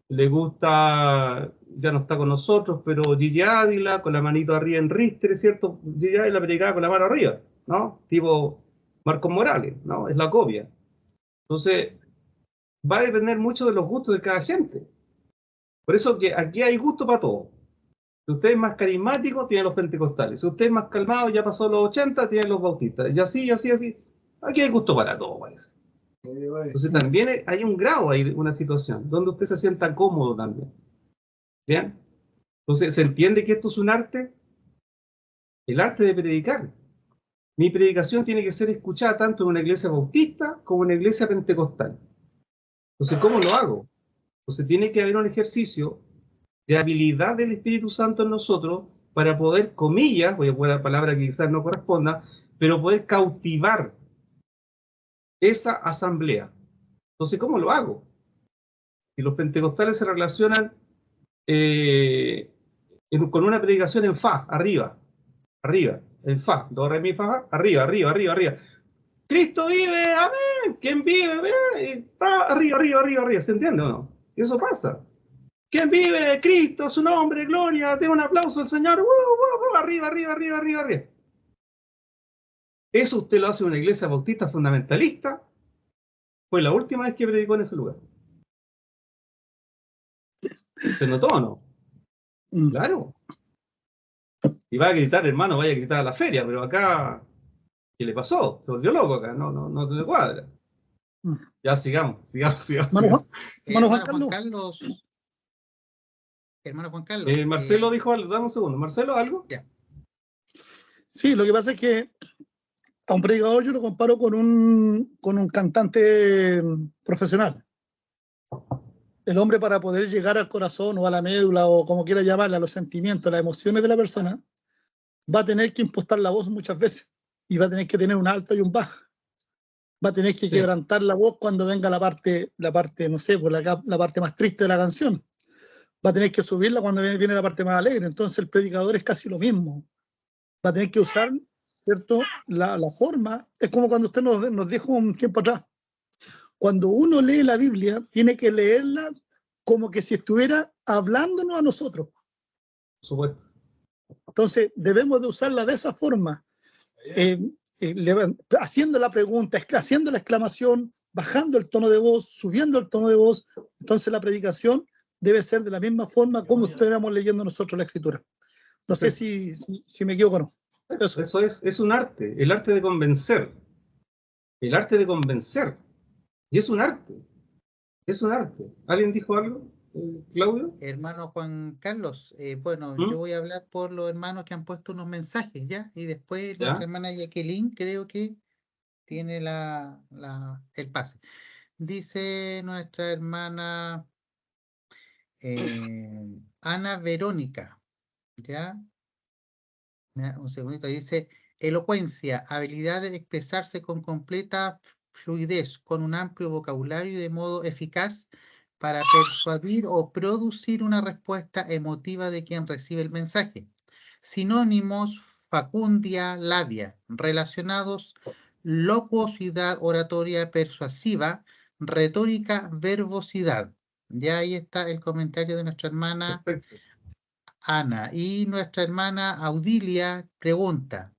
le gusta, ya no está con nosotros, pero Gigi Ávila, con la manito arriba en ristre, ¿cierto? Gigi Ávila predicaba con la mano arriba. ¿no? Tipo Marcos Morales, ¿no? Es la copia. Entonces, va a depender mucho de los gustos de cada gente. Por eso que aquí hay gusto para todo. Si usted es más carismático, tiene los pentecostales. Si usted es más calmado, ya pasó los 80, tiene los bautistas. Y así, así, así. Aquí hay gusto para todo, parece. Entonces también hay un grado, hay una situación donde usted se sienta cómodo también. ¿Bien? Entonces, ¿se entiende que esto es un arte? El arte de predicar. Mi predicación tiene que ser escuchada tanto en una iglesia bautista como en una iglesia pentecostal. Entonces, ¿cómo lo hago? Entonces, tiene que haber un ejercicio de habilidad del Espíritu Santo en nosotros para poder, comillas, voy a poner la palabra que quizás no corresponda, pero poder cautivar esa asamblea. Entonces, ¿cómo lo hago? Si los pentecostales se relacionan con una predicación en fa, arriba, en fa, do, re, mi, fa, arriba, arriba, arriba, arriba. Cristo vive, amén. ¿Quién vive? Arriba, arriba, arriba, arriba. ¿Se entiende o no? Eso pasa. ¿Quién vive? Cristo, su nombre, gloria. Tengo un aplauso al Señor. Arriba, arriba, arriba, arriba, arriba. Eso usted lo hace en una iglesia bautista fundamentalista. Fue la última vez que predicó en ese lugar. ¿Se notó o no? Claro. Y va a gritar, hermano, vaya a gritar a la feria, pero acá, ¿qué le pasó? Se volvió loco acá, no te cuadra. Ya sigamos. Hermano Juan Carlos. Hermano Juan Carlos. Marcelo dijo algo, dame un segundo. ¿Marcelo algo? Ya. Sí, lo que pasa es que a un predicador yo lo comparo con un cantante profesional. El hombre, para poder llegar al corazón o a la médula o como quiera llamarla, a los sentimientos, las emociones de la persona, va a tener que impostar la voz muchas veces y va a tener que tener un alto y un bajo. Va a tener que quebrantar la voz cuando venga la parte no sé, pues la parte más triste de la canción. Va a tener que subirla cuando viene la parte más alegre. Entonces el predicador es casi lo mismo. Va a tener que usar, ¿cierto?, la forma. Es como cuando usted nos dijo un tiempo atrás. Cuando uno lee la Biblia, tiene que leerla como que si estuviera hablándonos a nosotros. Por supuesto. Entonces, debemos de usarla de esa forma, haciendo la pregunta, haciendo la exclamación, bajando el tono de voz, subiendo el tono de voz. Entonces, la predicación debe ser de la misma forma como estuviéramos leyendo nosotros la Escritura. No sé si me equivoco o no. Eso es un arte, el arte de convencer. El arte de convencer. Y es un arte. Es un arte. ¿Alguien dijo algo? ¿Claudio? Hermano Juan Carlos, bueno, yo voy a hablar por los hermanos que han puesto unos mensajes, ¿ya? Y después nuestra hermana Jacqueline creo que tiene el pase. Dice nuestra hermana Ana Verónica, ¿ya? Un segundito, dice, elocuencia, habilidad de expresarse con completa fluidez, con un amplio vocabulario y de modo eficaz para persuadir o producir una respuesta emotiva de quien recibe el mensaje. Sinónimos, facundia, labia, relacionados, locuosidad oratoria persuasiva, retórica, verbosidad. Ya ahí está el comentario de nuestra hermana Ana. Y nuestra hermana Audilia pregunta,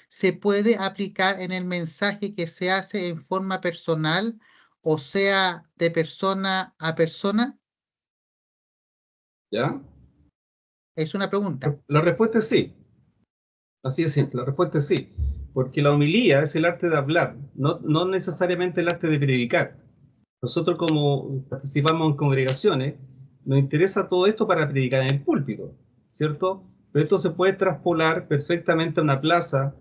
¿se puede aplicar en el mensaje que se hace en forma personal, o sea, de persona a persona? ¿Ya? Es una pregunta. La respuesta es sí. Así es simple, la respuesta es sí. Porque la homilía es el arte de hablar, no necesariamente el arte de predicar. Nosotros, como participamos en congregaciones, nos interesa todo esto para predicar en el púlpito, ¿cierto? Pero esto se puede traspolar perfectamente a una plaza,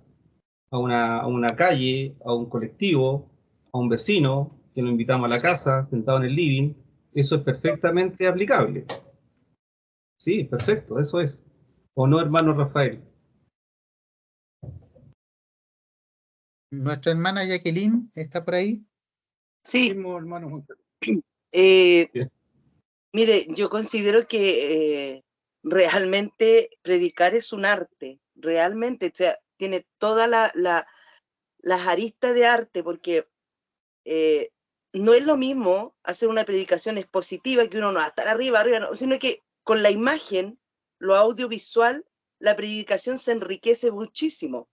a una calle, a un colectivo, a un vecino que lo invitamos a la casa, sentado en el living. Eso es perfectamente aplicable. Sí, perfecto, eso es. ¿O no, hermano Rafael? ¿Nuestra hermana Jacqueline está por ahí? Sí. Hermano. Mire, yo considero que realmente predicar es un arte, realmente, o sea, tiene todas las aristas de arte, porque no es lo mismo hacer una predicación expositiva, que uno no va a estar arriba, no, sino que con la imagen, lo audiovisual, la predicación se enriquece muchísimo.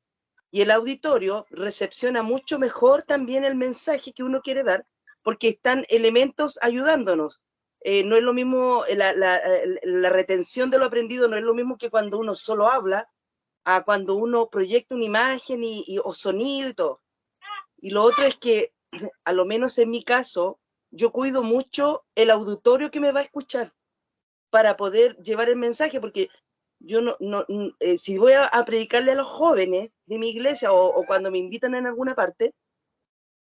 Y el auditorio recepciona mucho mejor también el mensaje que uno quiere dar, porque están elementos ayudándonos. No es lo mismo, la retención de lo aprendido no es lo mismo que cuando uno solo habla, a cuando uno proyecta una imagen o sonido y todo. Y lo otro es que, a lo menos en mi caso, yo cuido mucho el auditorio que me va a escuchar para poder llevar el mensaje, porque yo si voy a predicarle a los jóvenes de mi iglesia o cuando me invitan en alguna parte,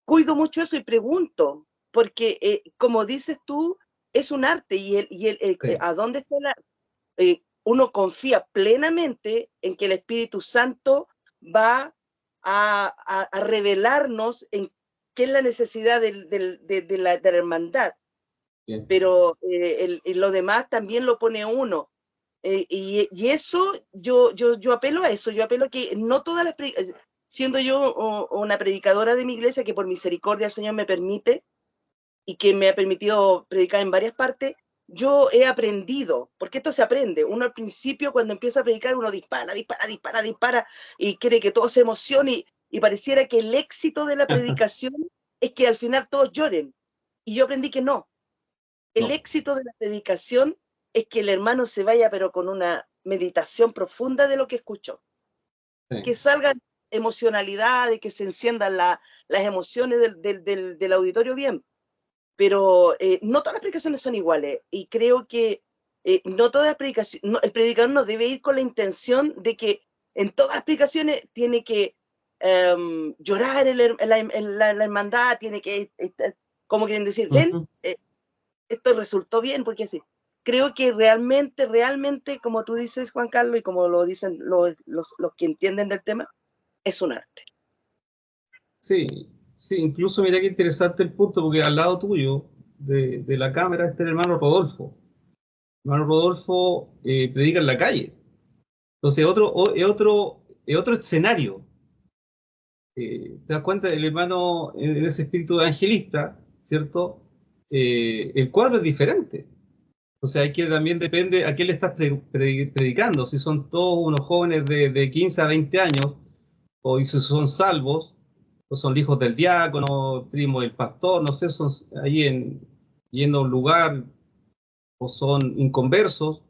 cuido mucho eso y pregunto, porque como dices tú, es un arte y Sí. ¿a dónde está el arte? Uno confía plenamente en que el Espíritu Santo va a revelarnos en qué es la necesidad de la hermandad, Bien. pero lo demás también lo pone uno. Y eso, yo apelo a eso, yo apelo a que no todas las, siendo yo una predicadora de mi iglesia, que por misericordia el Señor me permite, y que me ha permitido predicar en varias partes, yo he aprendido, porque esto se aprende. Uno al principio, cuando empieza a predicar, uno dispara, y quiere que todo se emocione, y pareciera que el éxito de la predicación es que al final todos lloren. Y yo aprendí que no. El No. éxito de la predicación es que el hermano se vaya, pero con una meditación profunda de lo que escuchó. Sí. Que salgan emocionalidades, que se enciendan las emociones del auditorio bien. Pero no todas las predicaciones son iguales, y creo que no todas las predicaciones, el predicador no debe ir con la intención de que en todas las predicaciones tiene que llorar en la hermandad, tiene que, como quieren decir, ven, esto resultó bien, porque sí. Creo que realmente, como tú dices, Juan Carlos, y como lo dicen los que entienden del tema, es un arte. Sí, sí, incluso mira qué interesante el punto, porque al lado tuyo de la cámara está el hermano Rodolfo. El hermano Rodolfo predica en la calle. Entonces, es otro escenario. Te das cuenta, el hermano en ese espíritu de evangelista, ¿cierto? El cuadro es diferente. O sea, hay que también depende a quién le estás predicando. Si son todos unos jóvenes de 15 a 20 años, o si son salvos, o son hijos del diácono, primos del pastor, no sé, son ahí yendo a un lugar, o son inconversos,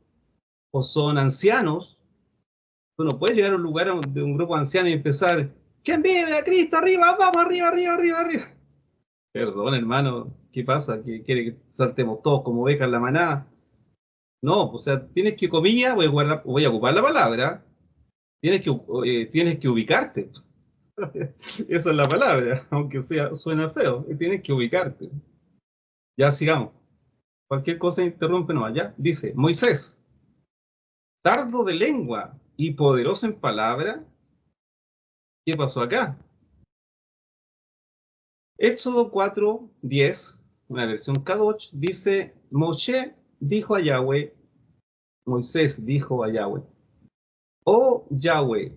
o son ancianos. Tú no puedes llegar a un lugar de un grupo de ancianos y empezar, ¿quién vive a Cristo? Arriba, vamos, arriba, arriba, arriba, arriba. Perdón, hermano, ¿qué pasa? ¿Que quiere que saltemos todos como ovejas en la manada? No, o sea, tienes que, comillas, voy a ocupar la palabra, tienes que ubicarte. Esa es la palabra, aunque suena feo, tienes que ubicarte. Ya sigamos. Cualquier cosa interrumpe nomás, ya. Dice, Moisés, tardo de lengua y poderoso en palabra. ¿Qué pasó acá? Éxodo 4:10, una versión Kadosh, dice, Moshe dijo a Yahweh, Moisés dijo a Yahweh, oh Yahweh,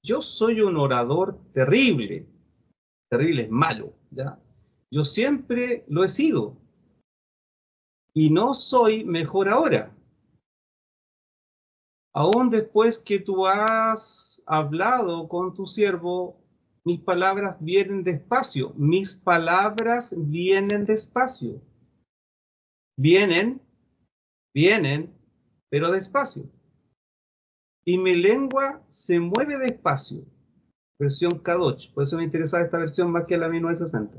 yo soy un orador terrible, terrible es malo, ¿ya? Yo siempre lo he sido y no soy mejor ahora. Aún después que tú has hablado con tu siervo, mis palabras vienen despacio, mis palabras vienen despacio. Vienen, pero despacio. Y mi lengua se mueve despacio. Versión Kadosh. Por eso me interesa esta versión más que la 1960.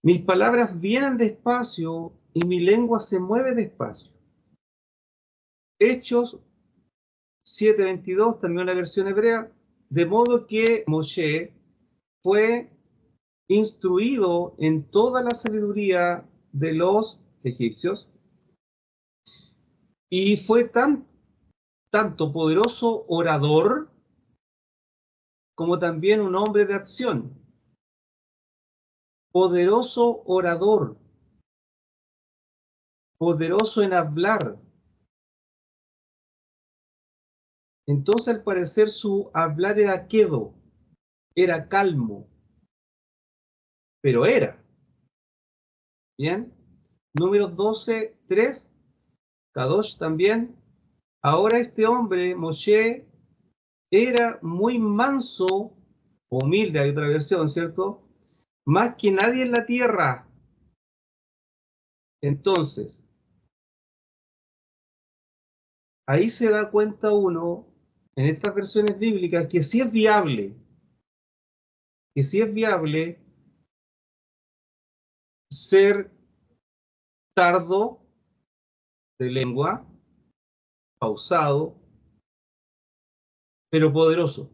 Mis palabras vienen despacio y mi lengua se mueve despacio. Hechos 7:22, también la versión hebrea. De modo que Moshe fue instruido en toda la sabiduría de los egipcios y fue tanto poderoso orador como también un hombre de acción. Poderoso orador, poderoso en hablar. Entonces, al parecer, su hablar era quedo, era calmo, pero era. Bien. Números 12:3, Kadosh también. Ahora este hombre, Moshe, era muy manso, humilde, hay otra versión, ¿cierto? Más que nadie en la tierra. Entonces, ahí se da cuenta uno, en estas versiones bíblicas, que sí es viable, ser tardo de lengua, pausado, pero poderoso.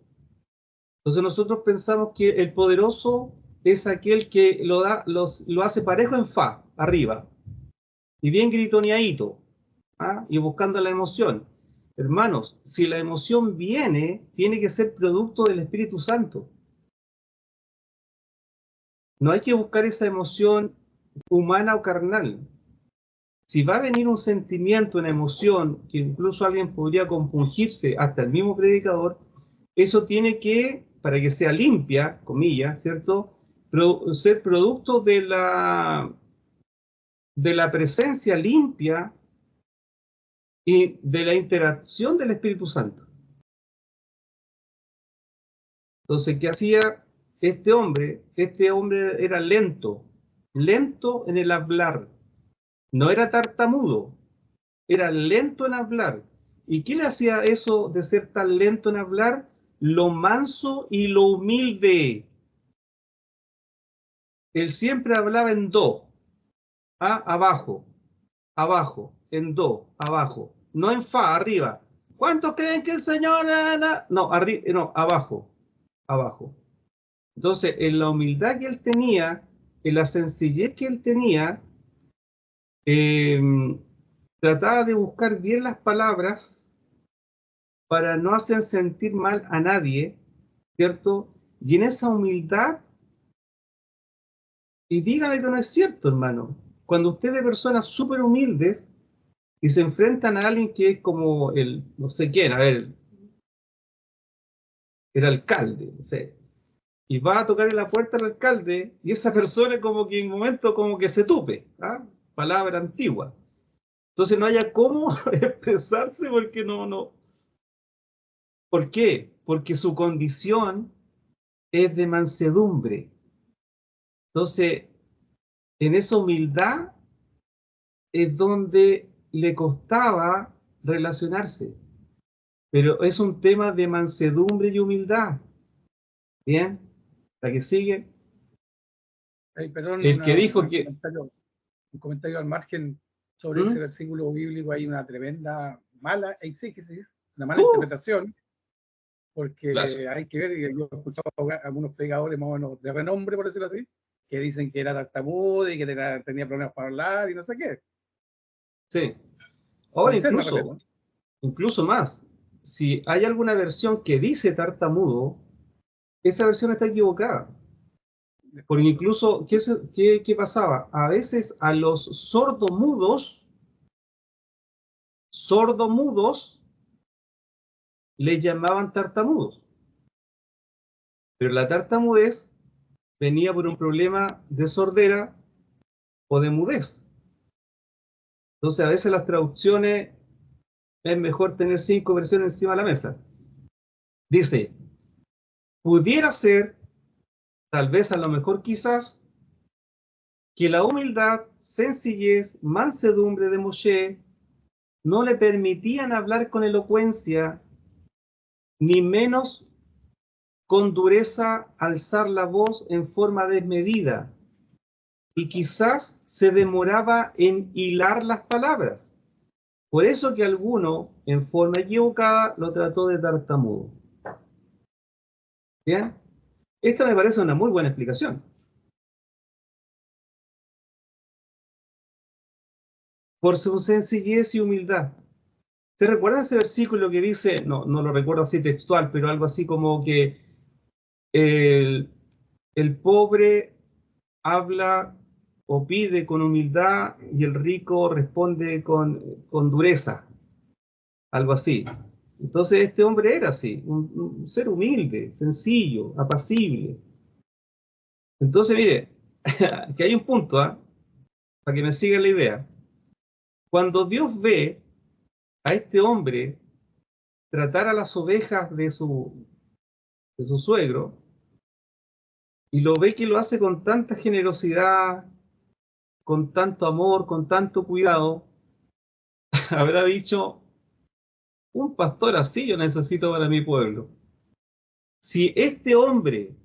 Entonces nosotros pensamos que el poderoso es aquel que lo hace parejo en fa, arriba, y bien gritoneadito, ¿ah? Y buscando la emoción. Hermanos, si la emoción viene, tiene que ser producto del Espíritu Santo. No hay que buscar esa emoción humana o carnal. Si va a venir un sentimiento, una emoción, que incluso alguien podría compungirse, hasta el mismo predicador, eso tiene que, para que sea limpia, comillas, ¿cierto? Ser producto de la presencia limpia y de la interacción del Espíritu Santo. Entonces, ¿qué hacía este hombre? Este hombre era lento en el hablar. No era tartamudo, era lento en hablar. ¿Y qué le hacía eso de ser tan lento en hablar? Lo manso y lo humilde. Él siempre hablaba en do, abajo, abajo, en do, abajo, no en fa, arriba. ¿Cuántos creen que el Señor? No, arriba, no, abajo, abajo. Entonces, en la humildad que él tenía, en la sencillez que él tenía, trataba de buscar bien las palabras para no hacer sentir mal a nadie, ¿cierto? Y en esa humildad, y dígame que no es cierto, hermano, cuando usted ve personas súper humildes y se enfrentan a alguien que es como el, no sé quién, a ver, el alcalde, no sé, y va a tocar en la puerta al alcalde, y esa persona como que en un momento como que se tupe, ¿ah? Palabra antigua. Entonces no haya cómo expresarse porque no. ¿Por qué? Porque su condición es de mansedumbre. Entonces, en esa humildad es donde le costaba relacionarse. Pero es un tema de mansedumbre y humildad. ¿Bien? ¿La que sigue? Ay, perdón, El que dijo que... un comentario al margen sobre ese versículo bíblico. Hay una tremenda mala exégesis, una mala interpretación, porque Claro. hay que ver, yo he escuchado a algunos predicadores más o menos de renombre, por decirlo así, que dicen que era tartamudo y que tenía problemas para hablar y no sé qué. Sí. Ahora Moisés me refiero, ¿no? incluso más, si hay alguna versión que dice tartamudo, esa versión está equivocada. Porque incluso, ¿qué pasaba? A veces a los sordomudos les llamaban tartamudos. Pero la tartamudez venía por un problema de sordera o de mudez. Entonces a veces las traducciones es mejor tener 5 versiones encima de la mesa. Dice, pudiera ser, tal vez a lo mejor quizás, que la humildad, sencillez, mansedumbre de Moshe no le permitían hablar con elocuencia, ni menos con dureza alzar la voz en forma desmedida, y quizás se demoraba en hilar las palabras. Por eso que alguno, en forma equivocada, lo trató de tartamudo. ¿Bien? Esta me parece una muy buena explicación. Por su sencillez y humildad. ¿Se recuerda ese versículo que dice, no lo recuerdo así textual, pero algo así como que el pobre habla o pide con humildad y el rico responde con dureza? Algo así. Entonces este hombre era así, un ser humilde, sencillo, apacible. Entonces, mire, que hay un punto, para que me siga la idea. Cuando Dios ve a este hombre tratar a las ovejas de su suegro, y lo ve que lo hace con tanta generosidad, con tanto amor, con tanto cuidado, habrá dicho, un pastor así yo necesito para mi pueblo. Si este hombre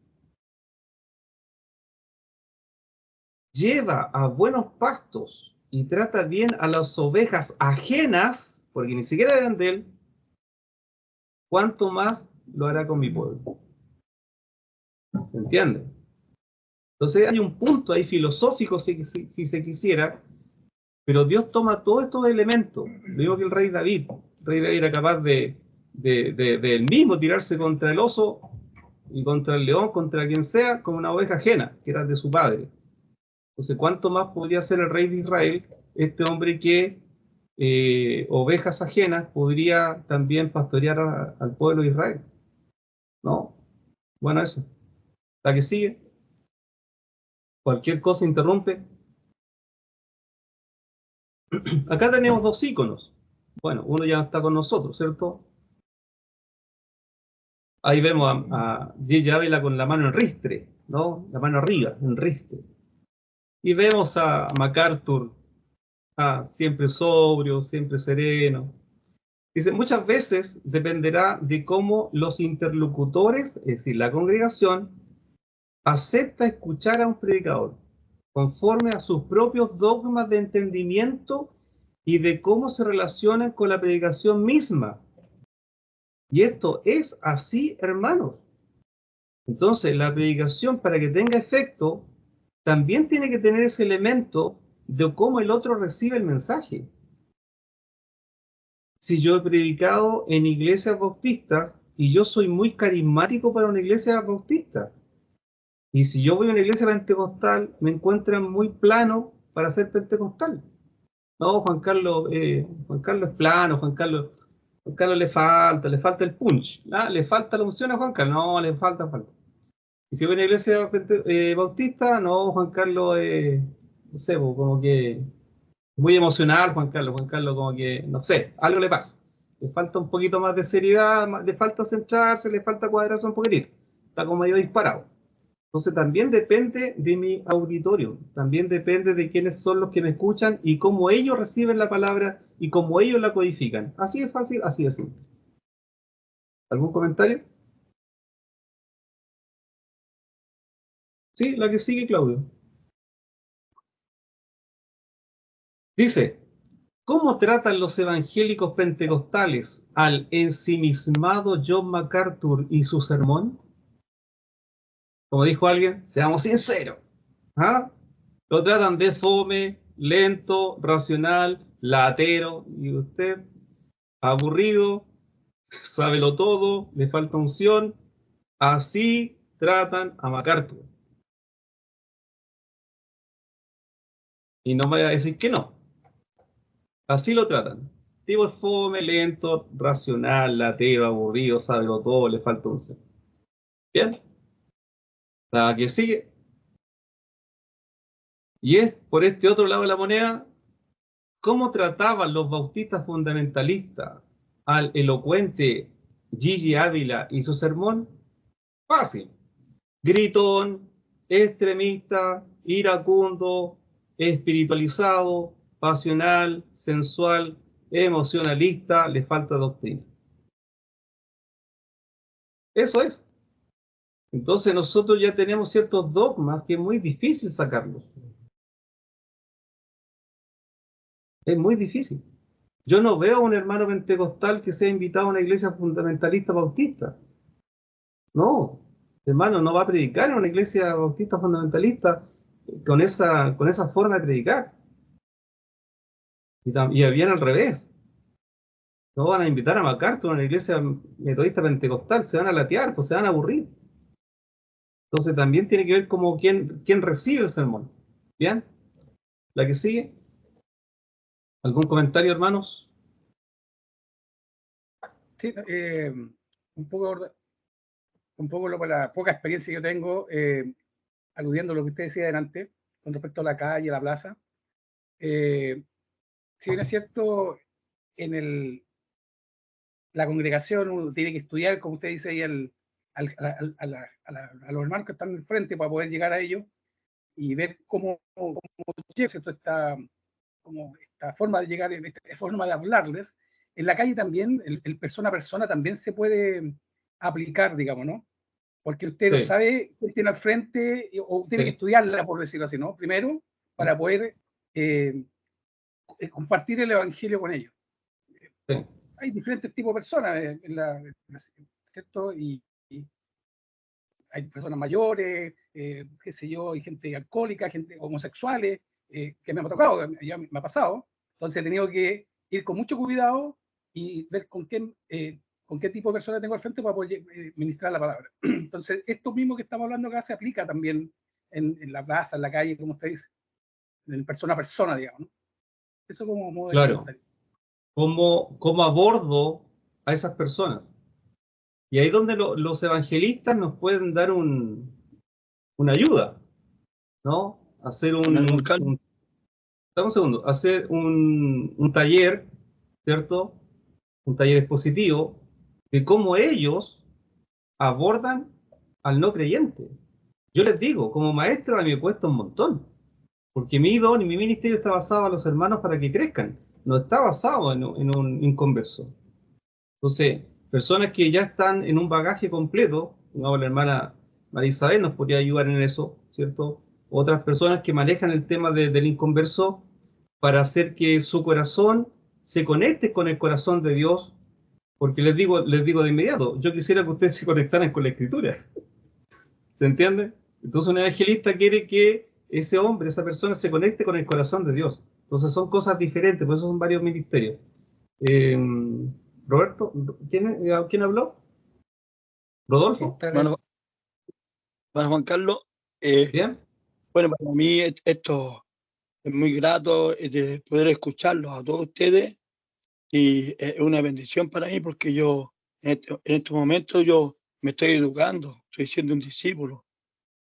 lleva a buenos pastos y trata bien a las ovejas ajenas, porque ni siquiera eran de él, ¿cuánto más lo hará con mi pueblo? ¿Se entiende? Entonces hay un punto ahí filosófico, si se quisiera, pero Dios toma todos estos elementos. Lo mismo que el rey David. El rey David era capaz de él mismo tirarse contra el oso y contra el león, contra quien sea, como una oveja ajena, que era de su padre. Entonces, ¿cuánto más podría ser el rey de Israel, este hombre que ovejas ajenas podría también pastorear al pueblo de Israel? ¿No? Bueno, eso. La que sigue. Cualquier cosa interrumpe. Acá tenemos dos íconos. Bueno, uno ya está con nosotros, ¿cierto? Ahí vemos a J.J. Ávila con la mano en ristre, ¿no? La mano arriba, en ristre. Y vemos a MacArthur, siempre sobrio, siempre sereno. Dice, muchas veces dependerá de cómo los interlocutores, es decir, la congregación, acepta escuchar a un predicador, conforme a sus propios dogmas de entendimiento y de cómo se relacionan con la predicación misma. Y esto es así, hermanos. Entonces, la predicación, para que tenga efecto, también tiene que tener ese elemento de cómo el otro recibe el mensaje. Si yo he predicado en iglesias bautistas y yo soy muy carismático para una iglesia bautista, y si yo voy a una iglesia pentecostal, me encuentran muy plano para ser pentecostal. No, Juan Carlos es plano, Juan Carlos le falta el punch, le falta la unción a Juan Carlos, no, le falta. Y si voy a una iglesia bautista, no, Juan Carlos, no sé, como que muy emocional, Juan Carlos como que, no sé, algo le pasa. Le falta un poquito más de seriedad, le falta centrarse, le falta cuadrarse un poquitito. Está como medio disparado. Entonces también depende de mi auditorio, también depende de quiénes son los que me escuchan y cómo ellos reciben la palabra y cómo ellos la codifican. Así es fácil, así es simple. ¿Algún comentario? Sí, la que sigue, Claudio. Dice, ¿cómo tratan los evangélicos pentecostales al ensimismado John MacArthur y su sermón? Como dijo alguien, seamos sinceros. Lo tratan de fome, lento, racional, latero, y usted, aburrido, sábelo todo, le falta unción. Así tratan a MacArthur. Y no me vaya a decir que no. Así lo tratan. Tipo es fome, lento, racional, latero, aburrido, sábelo todo, le falta unción. Bien. La que sigue. Y es por este otro lado de la moneda, ¿cómo trataban los bautistas fundamentalistas al elocuente Gigi Ávila y su sermón? Fácil. Gritón, extremista, iracundo, espiritualizado, pasional, sensual, emocionalista, le falta doctrina. Eso es. Entonces nosotros ya tenemos ciertos dogmas que es muy difícil sacarlos. Es muy difícil. Yo no veo a un hermano pentecostal que sea invitado a una iglesia fundamentalista bautista. No, hermano, no va a predicar en una iglesia bautista fundamentalista con esa forma de predicar. Y bien al revés. No van a invitar a MacArthur a una iglesia metodista pentecostal, se van a latear, pues se van a aburrir. Entonces también tiene que ver como quién recibe el sermón. ¿Bien? La que sigue. ¿Algún comentario, hermanos? Sí, un poco la poca experiencia que yo tengo, aludiendo a lo que usted decía delante, con respecto a la calle, a la plaza. Si bien es cierto, en la congregación, uno tiene que estudiar, como usted dice ahí, a los hermanos que están al frente para poder llegar a ellos y ver cómo esta forma de llegar, esta forma de hablarles. En la calle también, el persona a persona también se puede aplicar, digamos, ¿no? Porque usted no sabe quién tiene al frente o tiene que estudiarla, por decirlo así, ¿no? Primero, para poder compartir el evangelio con ellos. Sí. Hay diferentes tipos de personas, ¿cierto? Y hay personas mayores, qué sé yo, hay gente alcohólica, gente homosexuales, que me ha tocado, ya me ha pasado. Entonces he tenido que ir con mucho cuidado y ver con qué tipo de personas tengo al frente para poder ministrar la palabra. Entonces, esto mismo que estamos hablando acá se aplica también en la plaza, en la calle, como usted dice, en persona a persona, digamos, ¿no? Eso como modo de comentario. ¿Cómo abordo a esas personas? Y ahí es donde los evangelistas nos pueden dar una ayuda, ¿no? Hacer dame un segundo, hacer un taller, ¿cierto? Un taller expositivo de cómo ellos abordan al no creyente. Yo les digo, como maestro a mí me cuesta un montón, porque mi don y mi ministerio está basado en los hermanos para que crezcan, no está basado en un inconverso. Entonces, personas que ya están en un bagaje completo, como la hermana María Isabel nos podría ayudar en eso, ¿cierto? Otras personas que manejan el tema del inconverso para hacer que su corazón se conecte con el corazón de Dios, porque les digo de inmediato, yo quisiera que ustedes se conectaran con la Escritura. ¿Se entiende? Entonces un evangelista quiere que ese hombre, esa persona se conecte con el corazón de Dios. Entonces son cosas diferentes, por eso son varios ministerios. Roberto, ¿quién habló? ¿Rodolfo? Bueno, Juan Carlos, ¿Bien? bueno, para mí esto es muy grato de poder escucharlos a todos ustedes y es una bendición para mí porque yo en estos momentos yo me estoy educando, estoy siendo un discípulo,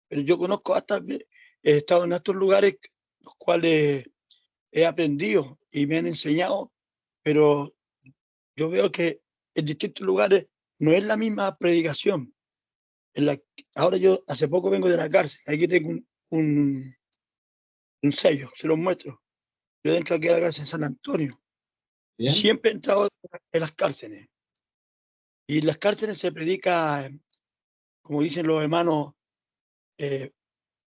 pero yo conozco he estado en estos lugares los cuales he aprendido y me han enseñado, pero yo veo que en distintos lugares no es la misma predicación. Ahora yo hace poco vengo de la cárcel, aquí tengo un sello, se los muestro. Yo entro aquí a la cárcel en San Antonio. ¿Bien? Siempre he entrado en las cárceles. Y en las cárceles se predica, como dicen los hermanos,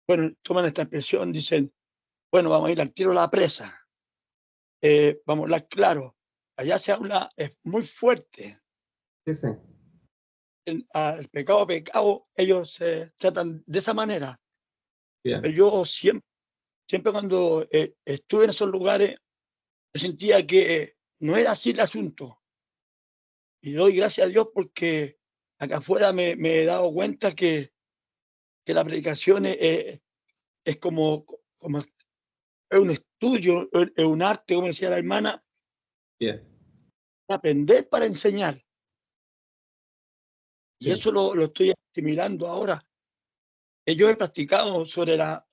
bueno, toman esta expresión, dicen, bueno, vamos a ir al tiro a la presa. Vamos a hablar claro. Allá se habla, es muy fuerte. Sí, sí. Al pecado, ellos se tratan de esa manera. Bien. Pero yo siempre cuando estuve en esos lugares, yo sentía que no era así el asunto. Y doy gracias a Dios porque acá afuera me he dado cuenta que la predicación es como es un estudio, es un arte, como decía la hermana, Bien. aprender para enseñar. Y Sí. eso lo estoy asimilando ahora. Yo he practicado sobre la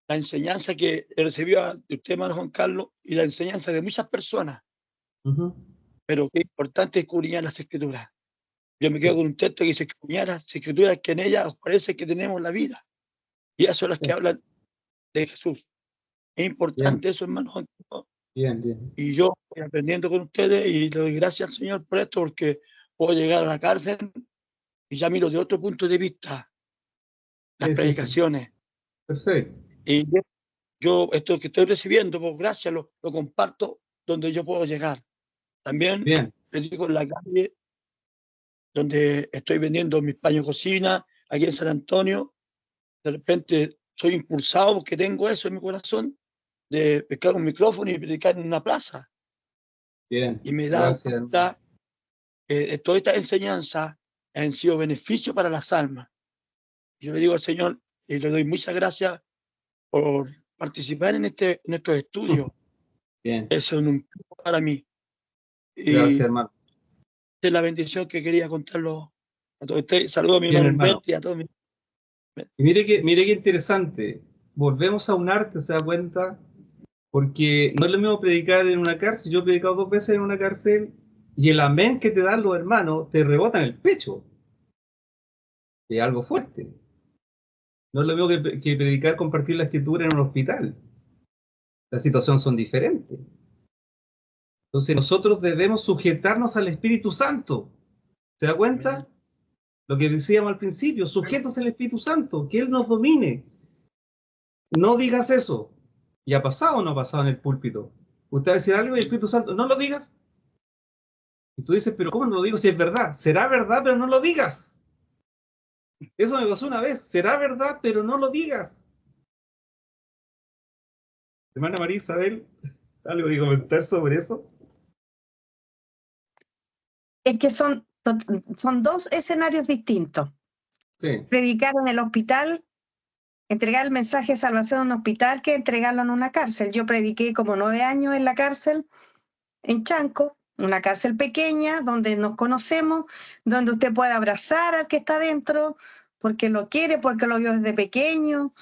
enseñanza que recibió de usted, hermano Juan Carlos, y la enseñanza de muchas personas. Pero qué importante es escudriñar las Escrituras. Yo me quedo con un texto que dice escudriñar las Escrituras, que en ellas os parece que tenemos la vida. Y esas son las que hablan de Jesús. Es importante eso, hermano Juan Carlos. Bien. Y yo estoy aprendiendo con ustedes y le doy gracias al Señor por esto, porque puedo llegar a la cárcel y ya miro de otro punto de vista las predicaciones. Sí. Perfecto. Y yo esto que estoy recibiendo, por gracias, lo comparto donde yo puedo llegar. También les digo en la calle, donde estoy vendiendo mis paños de cocina, aquí en San Antonio, de repente soy impulsado porque tengo eso en mi corazón, de pescar un micrófono y predicar en una plaza. Bien. Y me da cuenta que toda esta enseñanza han sido beneficio para las almas. Yo le digo al Señor y le doy muchas gracias por participar en estos estudios. Bien. Eso es un plus para mí. Y gracias, hermano. Esta es la bendición que quería contarlo a todos ustedes. Saludos a mi Bien, hermano hermano. Humberto y a todos mis... Y mire qué interesante. Volvemos a un arte, ¿se da cuenta? Porque no es lo mismo predicar en una cárcel. Yo he predicado 2 veces en una cárcel Y el amén que te dan los hermanos te rebota en el pecho. Es algo fuerte. No es lo mismo que predicar, compartir la escritura en un hospital. Las situaciones son diferentes. Entonces nosotros debemos sujetarnos al Espíritu Santo. ¿Se da cuenta? Lo que decíamos al principio, sujetos al Espíritu Santo, que Él nos domine. No digas eso. ¿Y ha pasado o no ha pasado en el púlpito? Usted va a decir algo y el Espíritu Santo, no lo digas. Y tú dices, pero ¿cómo no lo digo si es verdad? Será verdad, pero no lo digas. Eso me pasó una vez. Será verdad, pero no lo digas. Hermana María Isabel, ¿algo que comentar sobre eso? Es que son dos escenarios distintos. Sí. Predicar en el hospital, entregar el mensaje de salvación en un hospital, que entregarlo en una cárcel. Yo prediqué como 9 años en la cárcel, en Chanco, una cárcel pequeña, donde nos conocemos, donde usted puede abrazar al que está dentro, porque lo quiere, porque lo vio desde pequeño,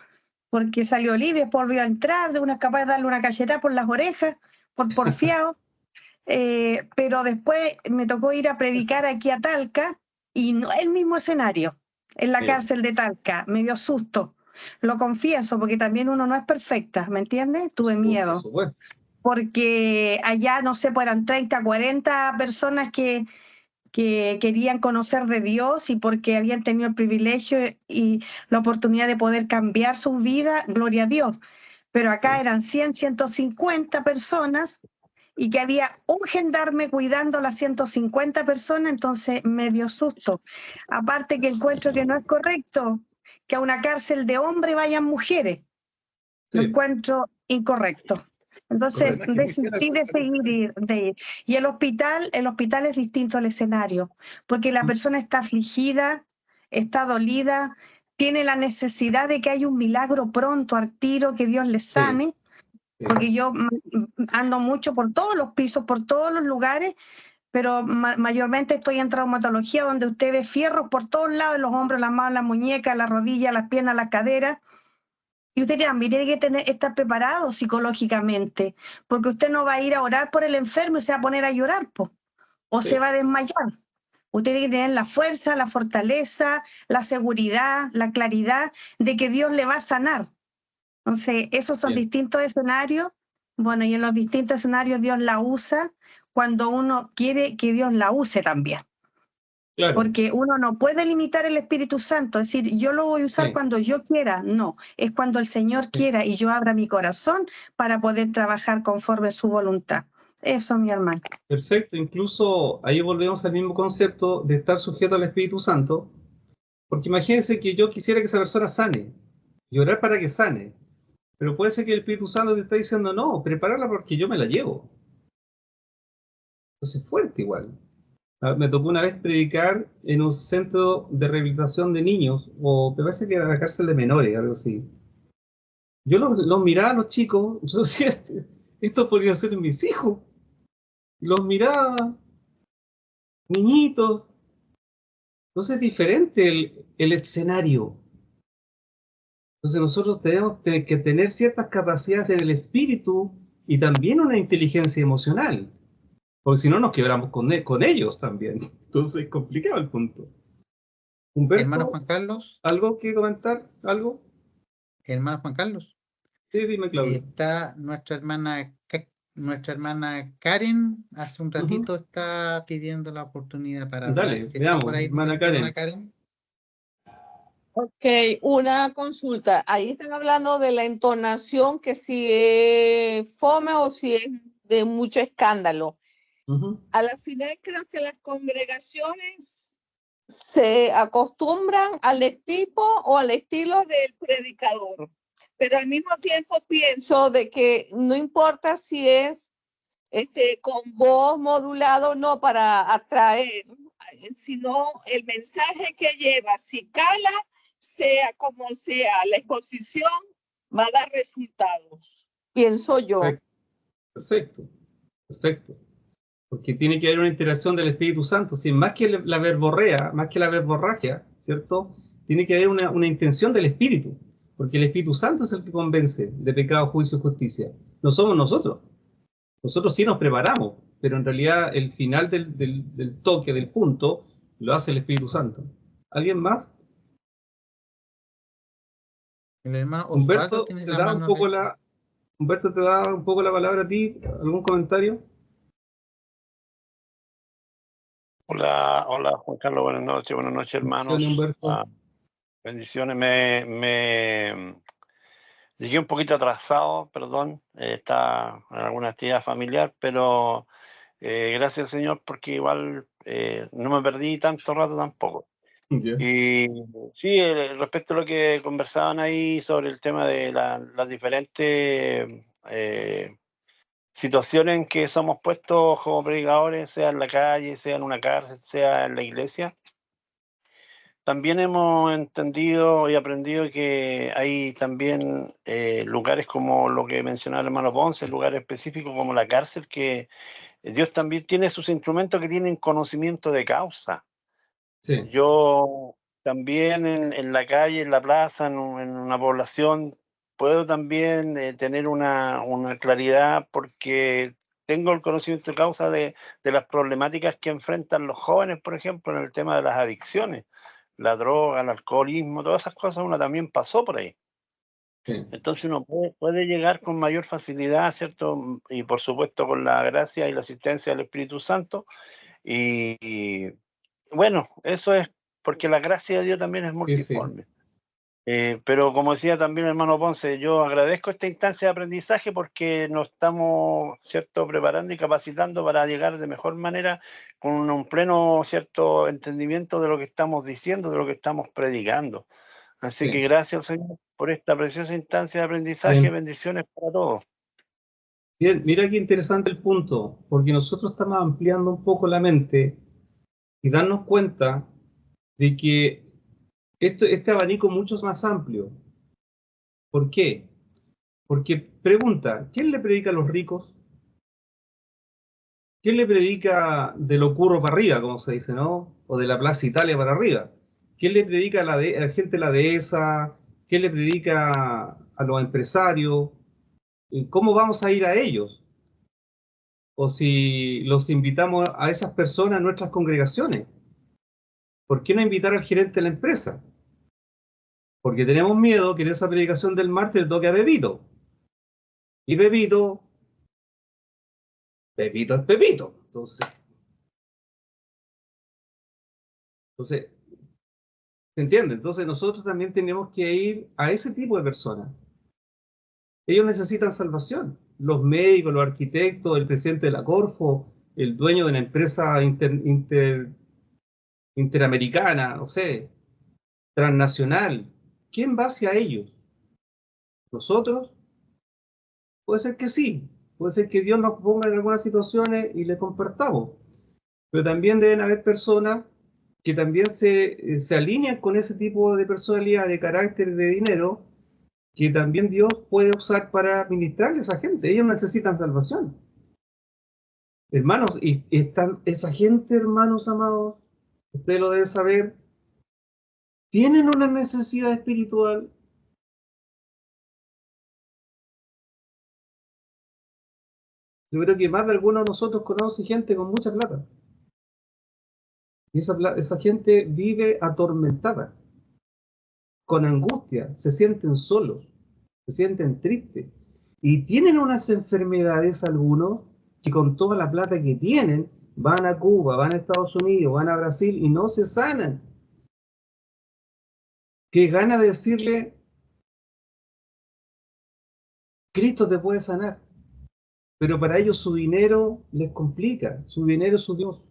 porque salió libre, volvió a entrar, de una capaz de darle una cachetada por las orejas, por porfiado. Pero después me tocó ir a predicar aquí a Talca, y no el mismo escenario, en la cárcel de Talca. Me dio susto, lo confieso, porque también uno no es perfecta, ¿me entiendes? Tuve miedo, porque allá, no sé, pues eran 30, 40 personas que querían conocer de Dios, y porque habían tenido el privilegio y la oportunidad de poder cambiar su vida, gloria a Dios. Pero acá eran 100, 150 personas, y que había un gendarme cuidando a las 150 personas, entonces me dio susto. Aparte que encuentro que no es correcto que a una cárcel de hombres vayan mujeres. Lo encuentro incorrecto. Entonces desistí de seguir de ir. Y el hospital es distinto al escenario, porque la persona está afligida, está dolida, tiene la necesidad de que haya un milagro pronto, al tiro, que Dios le sane. Porque yo ando mucho por todos los pisos, por todos los lugares, pero mayormente estoy en traumatología, donde usted ve fierros por todos lados, en los hombros, las manos, las muñecas, las rodillas, las piernas, las caderas. Y usted también tiene que estar preparado psicológicamente, porque usted no va a ir a orar por el enfermo y se va a poner a llorar, o se va a desmayar. Usted tiene que tener la fuerza, la fortaleza, la seguridad, la claridad de que Dios le va a sanar. Entonces, esos son distintos escenarios. Bueno, y en los distintos escenarios Dios la usa cuando uno quiere que Dios la use también. Claro. Porque uno no puede limitar el Espíritu Santo, es decir, yo lo voy a usar cuando yo quiera. No, es cuando el Señor quiera y yo abra mi corazón para poder trabajar conforme a su voluntad. Eso, mi hermano. Perfecto, incluso ahí volvemos al mismo concepto de estar sujeto al Espíritu Santo, porque imagínense que yo quisiera que esa persona sane, y orar para que sane, pero puede ser que el Espíritu Santo te está diciendo, no, prepárala porque yo me la llevo. Entonces es fuerte igual. Me tocó una vez predicar en un centro de rehabilitación de niños, o me parece que era la cárcel de menores, algo así. Yo los miraba a los chicos, yo decía, esto podría ser mis hijos. Los miraba, niñitos. Entonces es diferente el escenario. Entonces nosotros tenemos que tener ciertas capacidades en el espíritu y también una inteligencia emocional. Porque si no nos quebramos con ellos también. Entonces es complicado el punto. Humberto, hermano Juan Carlos. ¿Algo que comentar? ¿Algo? Hermano Juan Carlos. Sí, dime, Claudio. Está nuestra hermana Karen, hace un ratito está pidiendo la oportunidad para hablar. Dale, veamos, por ahí, hermana Karen. Ok, una consulta. Ahí están hablando de la entonación, que si es fome o si es de mucho escándalo. A la final creo que las congregaciones se acostumbran al estilo o al estilo del predicador, pero al mismo tiempo pienso de que no importa si es con voz modulado, no para atraer, sino el mensaje que lleva, si cala, sea como sea, la exposición va a dar resultados, pienso yo. Perfecto. Porque tiene que haber una interacción del Espíritu Santo, ¿sí? Más que la verborrea, más que la verborragia, ¿cierto? Tiene que haber una intención del Espíritu, porque el Espíritu Santo es el que convence de pecado, juicio y justicia. No somos nosotros. Nosotros sí nos preparamos, pero en realidad el final del toque, del punto, lo hace el Espíritu Santo. ¿Alguien más? El hermano Humberto, Osvaldo tiene ¿te la da un mano poco arriba. Humberto, ¿te da un poco la palabra a ti? ¿Algún comentario? Hola, hola Juan Carlos, buenas noches Bendiciones, hermanos. Humberto. Bendiciones, llegué un poquito atrasado, perdón, estaba en alguna actividad familiar, pero gracias al Señor porque igual no me perdí tanto rato tampoco. Yeah. Y sí, respecto a lo que conversaban ahí sobre el tema de las diferentes situaciones en que somos puestos como predicadores, sea en la calle, sea en una cárcel, sea en la iglesia, también hemos entendido y aprendido que hay también lugares como lo que mencionaba el hermano Ponce, lugares específicos como la cárcel, que Dios también tiene sus instrumentos que tienen conocimiento de causa. Sí. Yo también en la calle, en la plaza, en una población, puedo también tener una claridad porque tengo el conocimiento de causa de las problemáticas que enfrentan los jóvenes, por ejemplo, en el tema de las adicciones, la droga, el alcoholismo, todas esas cosas uno también pasó por ahí. Sí. Entonces uno puede llegar con mayor facilidad, ¿cierto? Y por supuesto con la gracia y la asistencia del Espíritu Santo. Y bueno, eso es porque la gracia de Dios también es multiforme. Pero como decía también el hermano Ponce, yo agradezco esta instancia de aprendizaje porque nos estamos, ¿cierto?, preparando y capacitando para llegar de mejor manera con un pleno, ¿cierto?, entendimiento de lo que estamos diciendo, de lo que estamos predicando. Así Sí. que gracias, Señor, por esta preciosa instancia de aprendizaje. Bien. Bendiciones para todos. Bien, mira qué interesante el punto, porque nosotros estamos ampliando un poco la mente y darnos cuenta de que este abanico es mucho más amplio. ¿Por qué? Porque pregunta, ¿quién le predica a los ricos? ¿Quién le predica de lo curro para arriba, como se dice, ¿no? O de la Plaza Italia para arriba. ¿Quién le predica a la gente de la dehesa? ¿Quién le predica a los empresarios? ¿Cómo vamos a ir a ellos? O si los invitamos a esas personas a nuestras congregaciones. ¿Por qué no invitar al gerente de la empresa? Porque tenemos miedo que en esa predicación del martes le toque a Bebito. Y Bebito es Pepito. Entonces, ¿se entiende? Entonces nosotros también tenemos que ir a ese tipo de personas. Ellos necesitan salvación. Los médicos, los arquitectos, el presidente de la Corfo, el dueño de una empresa interamericana, no sé, transnacional. ¿Quién va hacia ellos? ¿Nosotros? Puede ser que sí. Puede ser que Dios nos ponga en algunas situaciones y le compartamos. Pero también deben haber personas que también se alinean con ese tipo de personalidad, de carácter, de dinero, que también Dios puede usar para ministrarle a esa gente. Ellos necesitan salvación. Hermanos, y esa gente, hermanos amados, usted lo debe saber, tienen una necesidad espiritual. Yo creo que más de algunos de nosotros conoce gente con mucha plata. Y esa gente vive atormentada, con angustia, se sienten solos, se sienten tristes. Y tienen unas enfermedades algunos que con toda la plata que tienen van a Cuba, van a Estados Unidos, van a Brasil y no se sanan. Qué gana de decirle, Cristo te puede sanar. Pero para ellos su dinero les complica, su dinero es su Dios.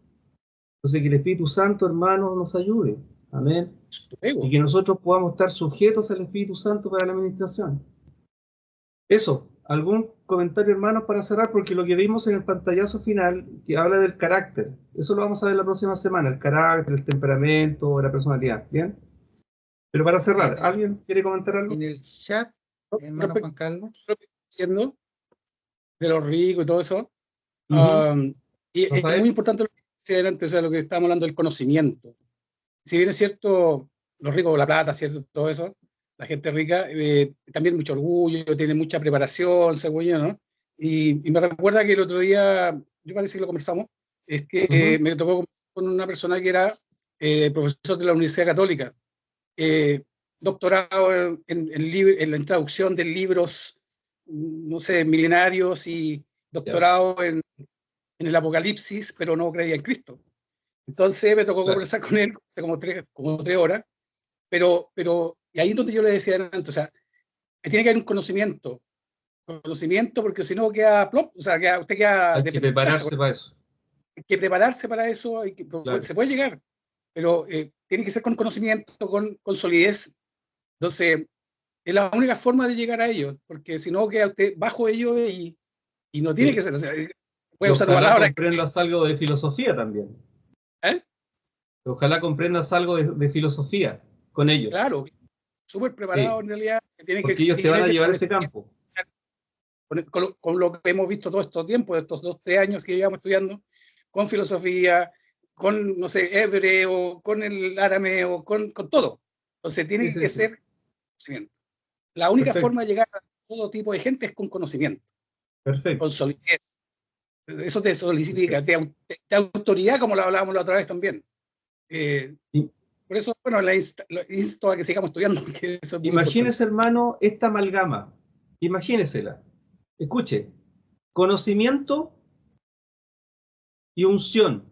Entonces que el Espíritu Santo, hermanos, nos ayude. Amén. Y que nosotros podamos estar sujetos al Espíritu Santo para la administración. Eso, ¿algún comentario, hermanos, para cerrar? Porque lo que vimos en el pantallazo final, que habla del carácter, eso lo vamos a ver la próxima semana, el carácter, el temperamento, la personalidad, ¿bien? Pero para cerrar, ¿alguien quiere comentar algo? En el chat, hermano Juan Carlos. Diciendo de los ricos y todo eso. Y es Rafael. muy importante lo que decía adelante, o sea, lo que estamos hablando del conocimiento. Si bien es cierto, los ricos, la plata, cierto, todo eso, la gente rica, también mucho orgullo, tiene mucha preparación, según yo, ¿no? Y me recuerda que el otro día yo parece que lo conversamos, es que me tocó conversar con una persona que era profesor de la Universidad Católica, doctorado en la traducción de libros, no sé, milenarios, y doctorado en el Apocalipsis, pero no creía en Cristo. Entonces me tocó conversar con él hace como tres horas, pero y ahí es donde yo le decía antes, o sea, tiene que haber un conocimiento, porque si no queda plop, o sea, usted queda... Hay que prepararse para eso. Hay que prepararse para eso, Claro. Se puede llegar, pero tiene que ser con conocimiento, con solidez. Entonces, es la única forma de llegar a ellos, porque si no queda usted bajo ellos y no tiene que ser, o sea, puede usar una palabra. Comprendas algo de filosofía también. Ojalá comprendas algo de filosofía con ellos. Claro, súper preparado en realidad. Porque ellos te van a llevar a ese campo. Con lo que hemos visto todo estos tiempos, estos 2-3 años que llevamos estudiando, con filosofía, con, no sé, hebreo, con el arameo, con todo. Entonces tiene que ser conocimiento. La única forma de llegar a todo tipo de gente es con conocimiento. Perfecto. Con solidez. Eso te solidifica, te autoridad, como lo hablábamos la otra vez también. Por eso, bueno, lo insto a que sigamos estudiando. Imagínese, hermano, esta amalgama. Imagínesela. Escuche. Conocimiento y unción.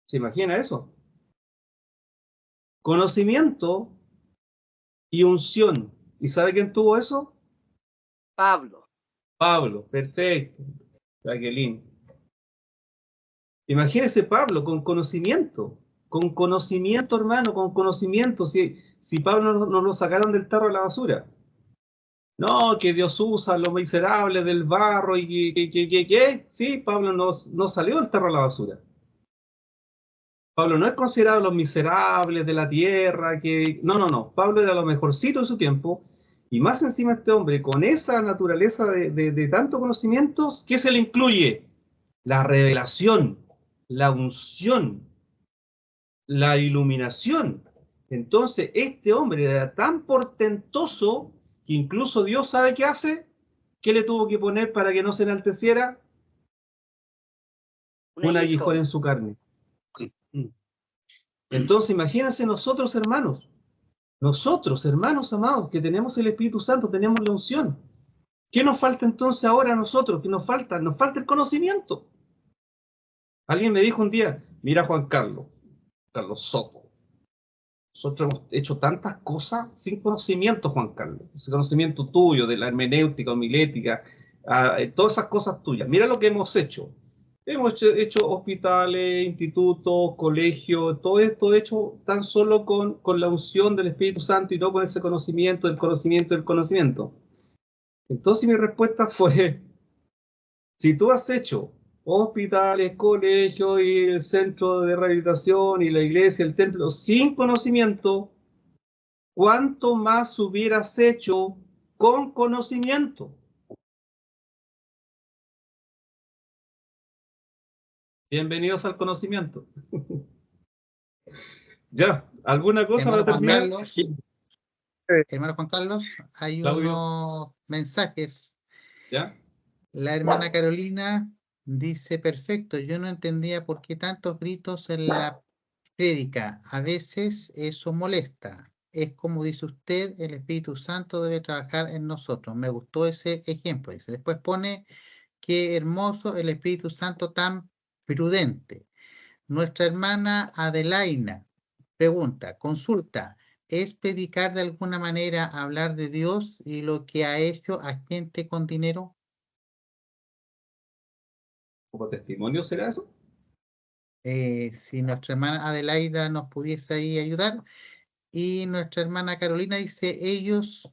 ¿Se imagina eso? Conocimiento y unción. ¿Y sabe quién tuvo eso? Pablo. Pablo, perfecto. Jacqueline. Imagínese Pablo con conocimiento. Con conocimiento, hermano, con conocimiento. Si Pablo no lo sacaron del tarro a la basura. No, que Dios usa a los miserables del barro y que. Sí, Pablo no salió del tarro a la basura. Pablo no es considerado los miserables de la tierra, No. Pablo era lo mejorcito de su tiempo, y más encima este hombre, con esa naturaleza de tanto conocimiento, ¿qué se le incluye? La revelación, la unción, la iluminación. Entonces, este hombre era tan portentoso que incluso Dios sabe qué hace. ¿Qué le tuvo que poner para que no se enalteciera? Un aguijón en su carne. Entonces, imagínense nosotros, hermanos, amados, que tenemos el Espíritu Santo, tenemos la unción. ¿Qué nos falta entonces ahora a nosotros? ¿Qué nos falta? Nos falta el conocimiento. Alguien me dijo un día, mira Juan Carlos Soto, nosotros hemos hecho tantas cosas sin conocimiento, Juan Carlos, ese conocimiento tuyo de la hermenéutica, homilética, todas esas cosas tuyas. Mira lo que hemos hecho. Hemos hecho hospitales, institutos, colegios, todo esto hecho tan solo con la unción del Espíritu Santo y no con ese conocimiento, del conocimiento, del conocimiento. Entonces mi respuesta fue, si tú has hecho hospitales, colegios y el centro de rehabilitación y la iglesia, el templo, sin conocimiento, ¿cuánto más hubieras hecho con conocimiento? Bienvenidos al conocimiento. Ya, ¿alguna cosa para terminar? Hermano Juan Carlos, hay Claudio. unos mensajes. ¿Ya? La hermana Carolina dice, perfecto, yo no entendía por qué tantos gritos en la prédica. A veces eso molesta. Es como dice usted, el Espíritu Santo debe trabajar en nosotros. Me gustó ese ejemplo. Dice. Después pone, qué hermoso el Espíritu Santo tan prudente. Nuestra hermana Adelaina pregunta, consulta, ¿es predicar de alguna manera hablar de Dios y lo que ha hecho a gente con dinero? ¿Como testimonio será eso? Si nuestra hermana Adelaida nos pudiese ahí ayudar. Y nuestra hermana Carolina dice, ellos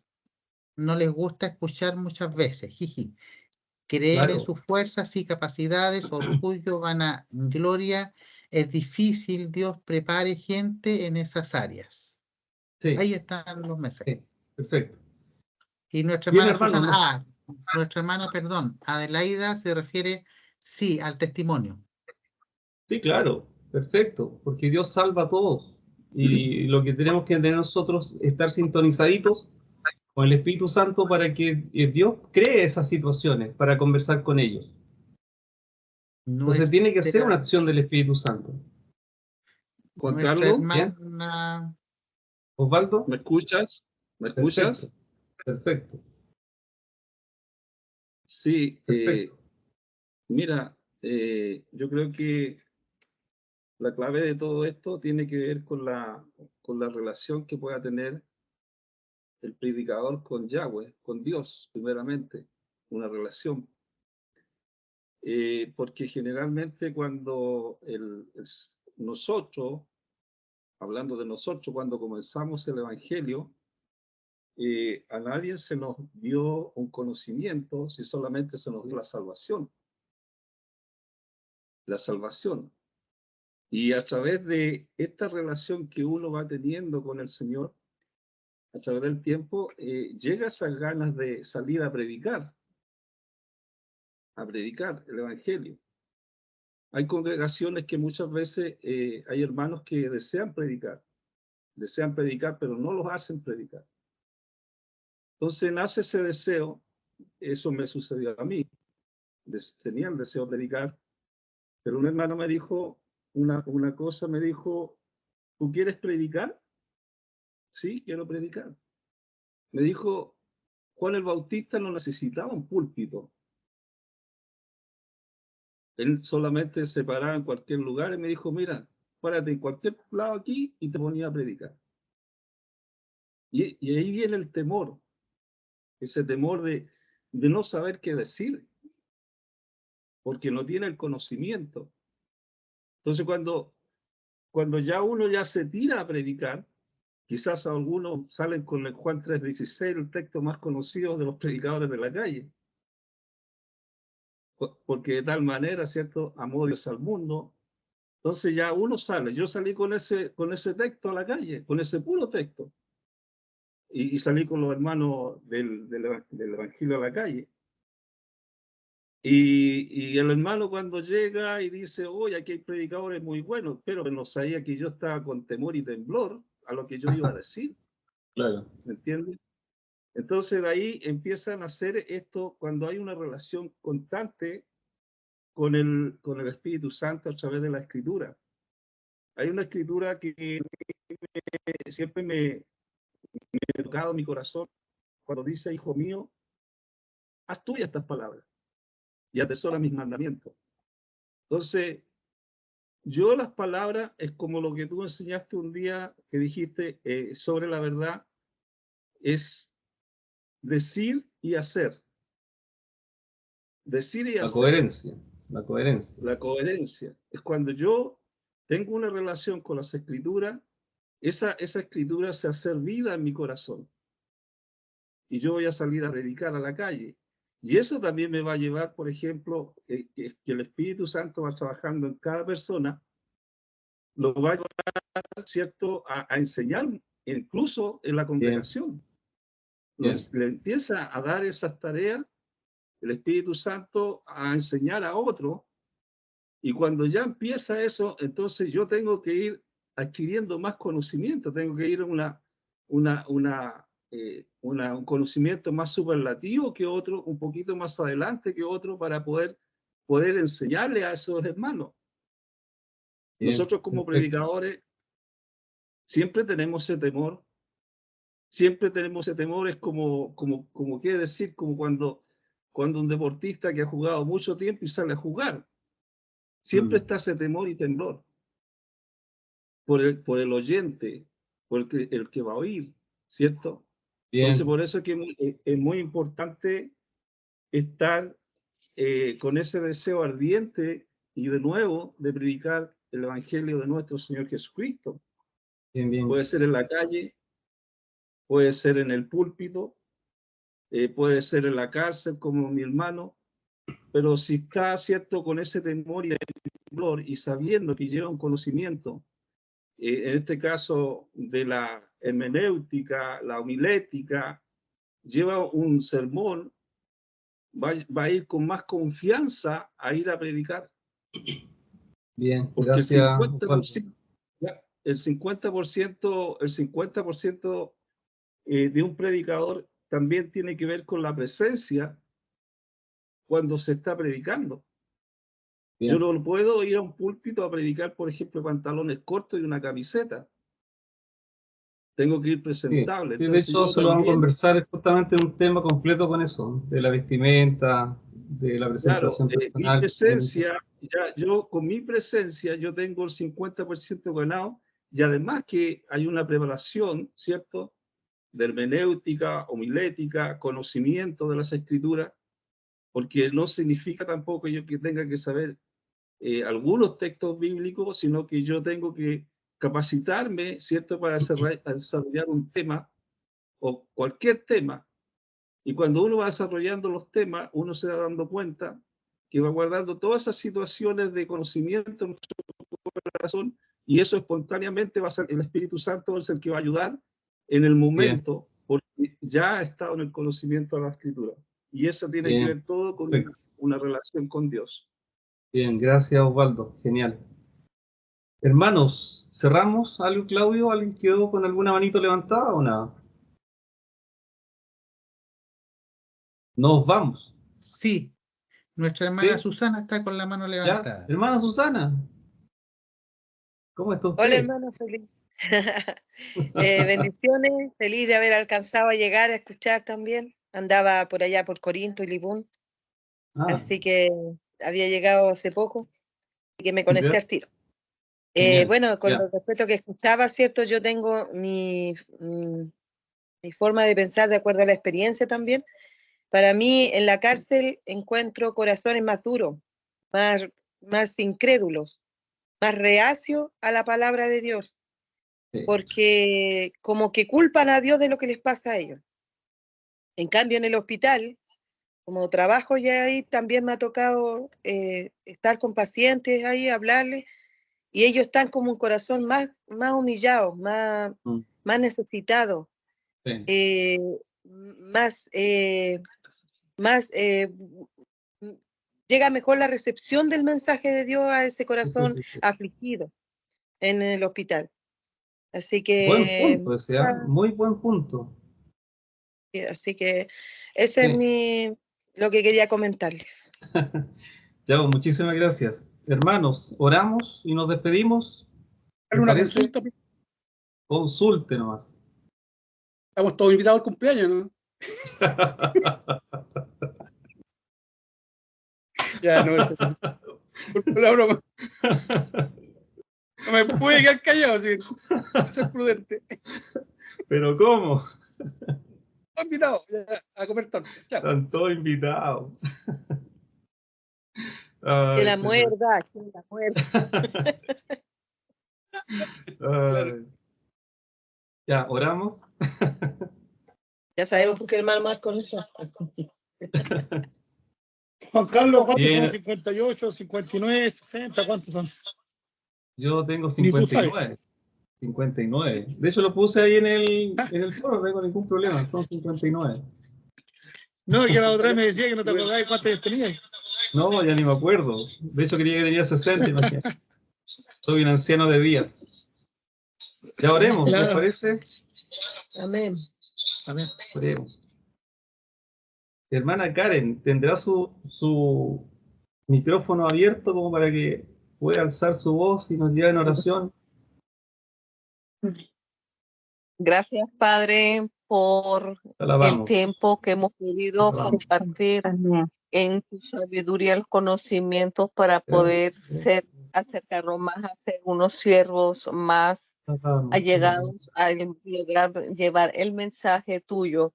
no les gusta escuchar muchas veces. Jiji. Creer en sus fuerzas y capacidades, orgullo, vanagloria. Es difícil, Dios prepare gente en esas áreas. Sí. Ahí están los mensajes. Sí, perfecto. Y nuestra Bien, hermana hermano, Susana, nuestra hermana, perdón, Adelaida se refiere, sí, al testimonio. Sí, claro, perfecto, porque Dios salva a todos. Y lo que tenemos que tener nosotros es estar sintonizaditos con el Espíritu Santo para que Dios cree esas situaciones, para conversar con ellos. Entonces tiene que ser una acción del Espíritu Santo. Juan Carlos, hermana... Osvaldo, ¿me escuchas? ¿Me escuchas? Perfecto. Sí, mira, yo creo que la clave de todo esto tiene que ver con la relación que pueda tener el predicador con Yahweh, con Dios, primeramente, una relación. Porque generalmente cuando nosotros, hablando de nosotros, cuando comenzamos el Evangelio, a nadie se nos dio un conocimiento, si solamente se nos dio la salvación. La salvación. Y a través de esta relación que uno va teniendo con el Señor, a través del tiempo, llega esas ganas de salir a predicar el Evangelio. Hay congregaciones que muchas veces hay hermanos que desean predicar, pero no los hacen predicar. Entonces nace ese deseo, eso me sucedió a mí, tenía el deseo de predicar, pero un hermano me dijo una cosa, me dijo, ¿tú quieres predicar? Sí, quiero predicar. Me dijo, Juan el Bautista no necesitaba un púlpito. Él solamente se paraba en cualquier lugar y me dijo, mira, párate en cualquier lado aquí y te ponía a predicar. Y ahí viene el temor, ese temor de no saber qué decir, porque no tiene el conocimiento. Entonces cuando ya uno ya se tira a predicar, quizás algunos salen con el Juan 3:16, el texto más conocido de los predicadores de la calle. Porque de tal manera, ¿cierto?, amó Dios al mundo. Entonces ya uno sale. Yo salí con ese texto a la calle, con ese puro texto. Y salí con los hermanos del Evangelio a la calle. Y el hermano cuando llega y dice, oye, aquí hay predicadores muy buenos, pero no sabía que yo estaba con temor y temblor a lo que yo iba a decir. Claro. ¿Me entiendes? Entonces de ahí empiezan a hacer esto cuando hay una relación constante con el Espíritu Santo a través de la Escritura. Hay una escritura que siempre me ha tocado mi corazón cuando dice, hijo mío, haz tuya estas palabras y atesora mis mandamientos. Entonces, yo las palabras es como lo que tú enseñaste un día que dijiste sobre la verdad, es decir y hacer. Decir y hacer. La coherencia. La coherencia. Es cuando yo tengo una relación con las escrituras, esa escritura se hace vida en mi corazón. Y yo voy a salir a predicar a la calle. Y eso también me va a llevar, por ejemplo, que el Espíritu Santo va trabajando en cada persona, lo va a llevar, ¿cierto?, a enseñar, incluso en la congregación. Le empieza a dar esas tareas, el Espíritu Santo, a enseñar a otro. Y cuando ya empieza eso, entonces yo tengo que ir adquiriendo más conocimiento, tengo que ir a un conocimiento más superlativo que otro, un poquito más adelante que otro, para poder enseñarle a esos hermanos. Bien, nosotros como predicadores siempre tenemos ese temor, es como quiere decir, como cuando un deportista que ha jugado mucho tiempo y sale a jugar, siempre está ese temor y temblor por el oyente, por el que va a oír, ¿cierto? Bien. Entonces, por eso es que es muy importante estar con ese deseo ardiente y de nuevo de predicar el Evangelio de nuestro Señor Jesucristo. Bien, bien. Puede ser en la calle, puede ser en el púlpito, puede ser en la cárcel como mi hermano, pero si está, ¿cierto?, con ese temor y temblor y sabiendo que lleva un conocimiento, en este caso de la hermenéutica, la homilética, lleva un sermón, va a ir con más confianza a ir a predicar. Bien, porque gracias. El 50% de un predicador también tiene que ver con la presencia cuando se está predicando. Bien. Yo no puedo ir a un púlpito a predicar, por ejemplo, pantalones cortos y una camiseta. Tengo que ir presentable. Sí, de Entonces hecho, yo eso lo vamos a también, conversar justamente en un tema completo con eso, de la vestimenta, de la claro, presentación mi personal. presencia, ya yo con mi presencia, yo tengo el 50% ganado, y además que hay una preparación, ¿cierto?, de hermenéutica, homilética, conocimiento de las escrituras, porque no significa tampoco yo que tenga que saber algunos textos bíblicos, sino que yo tengo que capacitarme, ¿cierto?, para desarrollar un tema o cualquier tema. Y cuando uno va desarrollando los temas, uno se va dando cuenta que va guardando todas esas situaciones de conocimiento en nuestro corazón, y eso espontáneamente va a ser el Espíritu Santo, es el que va a ayudar en el momento, porque ya ha estado en el conocimiento de la Escritura. Y eso tiene que Bien, ver todo con perfecto. una relación con Dios. Bien, gracias Osvaldo, genial. Hermanos, ¿cerramos algo, Claudio? ¿Alguien quedó con alguna manito levantada o nada? Nos vamos. Sí, nuestra hermana ¿Sí? Susana está con la mano ¿Ya? levantada. Hermana Susana, ¿cómo está Hola, usted? hermano, feliz. Bendiciones, feliz de haber alcanzado a llegar a escuchar también. Andaba por allá por Corinto y Libún, Ah, así que había llegado hace poco y que me conecté ya, al tiro. genial. Bueno, con Ya, respecto que escuchaba, ¿cierto? Yo tengo mi forma de pensar de acuerdo a la experiencia también. Para mí, en la cárcel encuentro corazones más duros, más incrédulos, más reacios a la palabra de Dios, sí, porque como que culpan a Dios de lo que les pasa a ellos. En cambio, en el hospital, como trabajo ya ahí, también me ha tocado estar con pacientes ahí, hablarles, y ellos están como un corazón más humillado, mm, más necesitado, sí, eh, más, más llega mejor la recepción del mensaje de Dios a ese sí, corazón sí. afligido en el hospital. Así Buen que, punto ese, ¿ah? Muy buen punto. así que ese es Sí. lo que quería comentarles. Ya, pues, muchísimas gracias. Hermanos, oramos y nos despedimos. ¿Les Una parece? consulta. Consulte nomás. Estamos todos invitados al cumpleaños, ¿no? Ya, no, eso no. La broma. No me pude quedar callado, sí. Eso es prudente. ¿Pero cómo? Todos invitados ya, a comer torta. Chao. Están todos invitados. Que Ay, la señor. muerda, que la muerda. Claro. Ay. Ya, oramos. Ya sabemos por qué el mal más con eso. Juan Carlos, ¿cuántos Bien. son? 58, 59, 60, ¿cuántos son? Yo tengo Ni tú sabes. 59. De hecho, lo puse ahí en el foro, no tengo ningún problema. Son 59. No, que la otra vez me decía que no te acordabas cuántos años tenías. No, ya ni me acuerdo. De hecho, quería que tenía 60, imagínate. Soy un anciano de días. Ya oremos, ¿les Claro. parece? Amén. Amén. Oremos. Hermana Karen, ¿tendrá su micrófono abierto como para que pueda alzar su voz y nos lleve en oración? Gracias, Padre, por Te el alabamos. tiempo que hemos podido Te alabamos. compartir Amén. en tu sabiduría, los conocimientos para poder acercarnos más a ser unos siervos más allegados a lograr llevar el mensaje tuyo.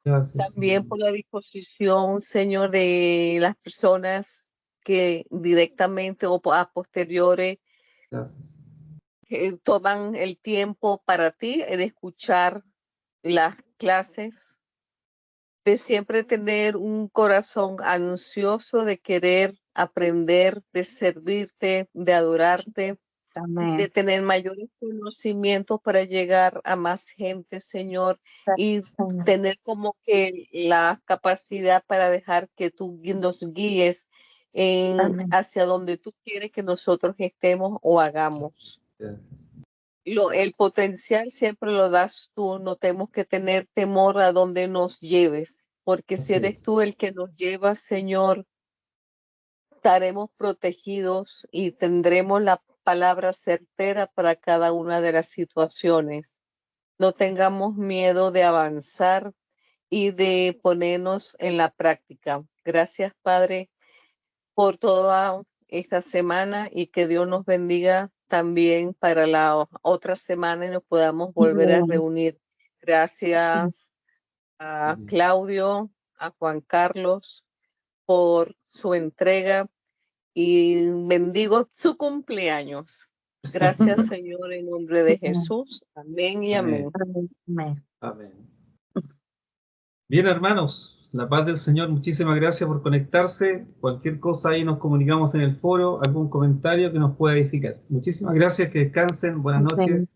Gracias. También por la disposición, Señor, de las personas que directamente o a posteriores Gracias. toman el tiempo para ti de escuchar las clases, de siempre tener un corazón ansioso de querer aprender, de servirte, de adorarte, Amén. de tener mayores conocimientos para llegar a más gente, Señor, y Señor. tener como que la capacidad para dejar que tú nos guíes Amén. hacia donde tú quieres que nosotros estemos o hagamos. Gracias. el potencial siempre lo das tú, no tenemos que tener temor a donde nos lleves, porque si Así eres es. tú el que nos llevas, Señor, estaremos protegidos y tendremos la palabra certera para cada una de las situaciones. No tengamos miedo de avanzar y de ponernos en la práctica. Gracias, Padre, por toda esta semana y que Dios nos bendiga también para la otra semana y nos podamos volver a reunir. Gracias a Claudio, a Juan Carlos por su entrega y bendigo su cumpleaños. Gracias, Señor, en nombre de Jesús. Amén y amén. Amén. Bien, hermanos, la paz del Señor, muchísimas gracias por conectarse. Cualquier cosa ahí nos comunicamos en el foro, algún comentario que nos pueda edificar. Muchísimas gracias, que descansen, buenas noches.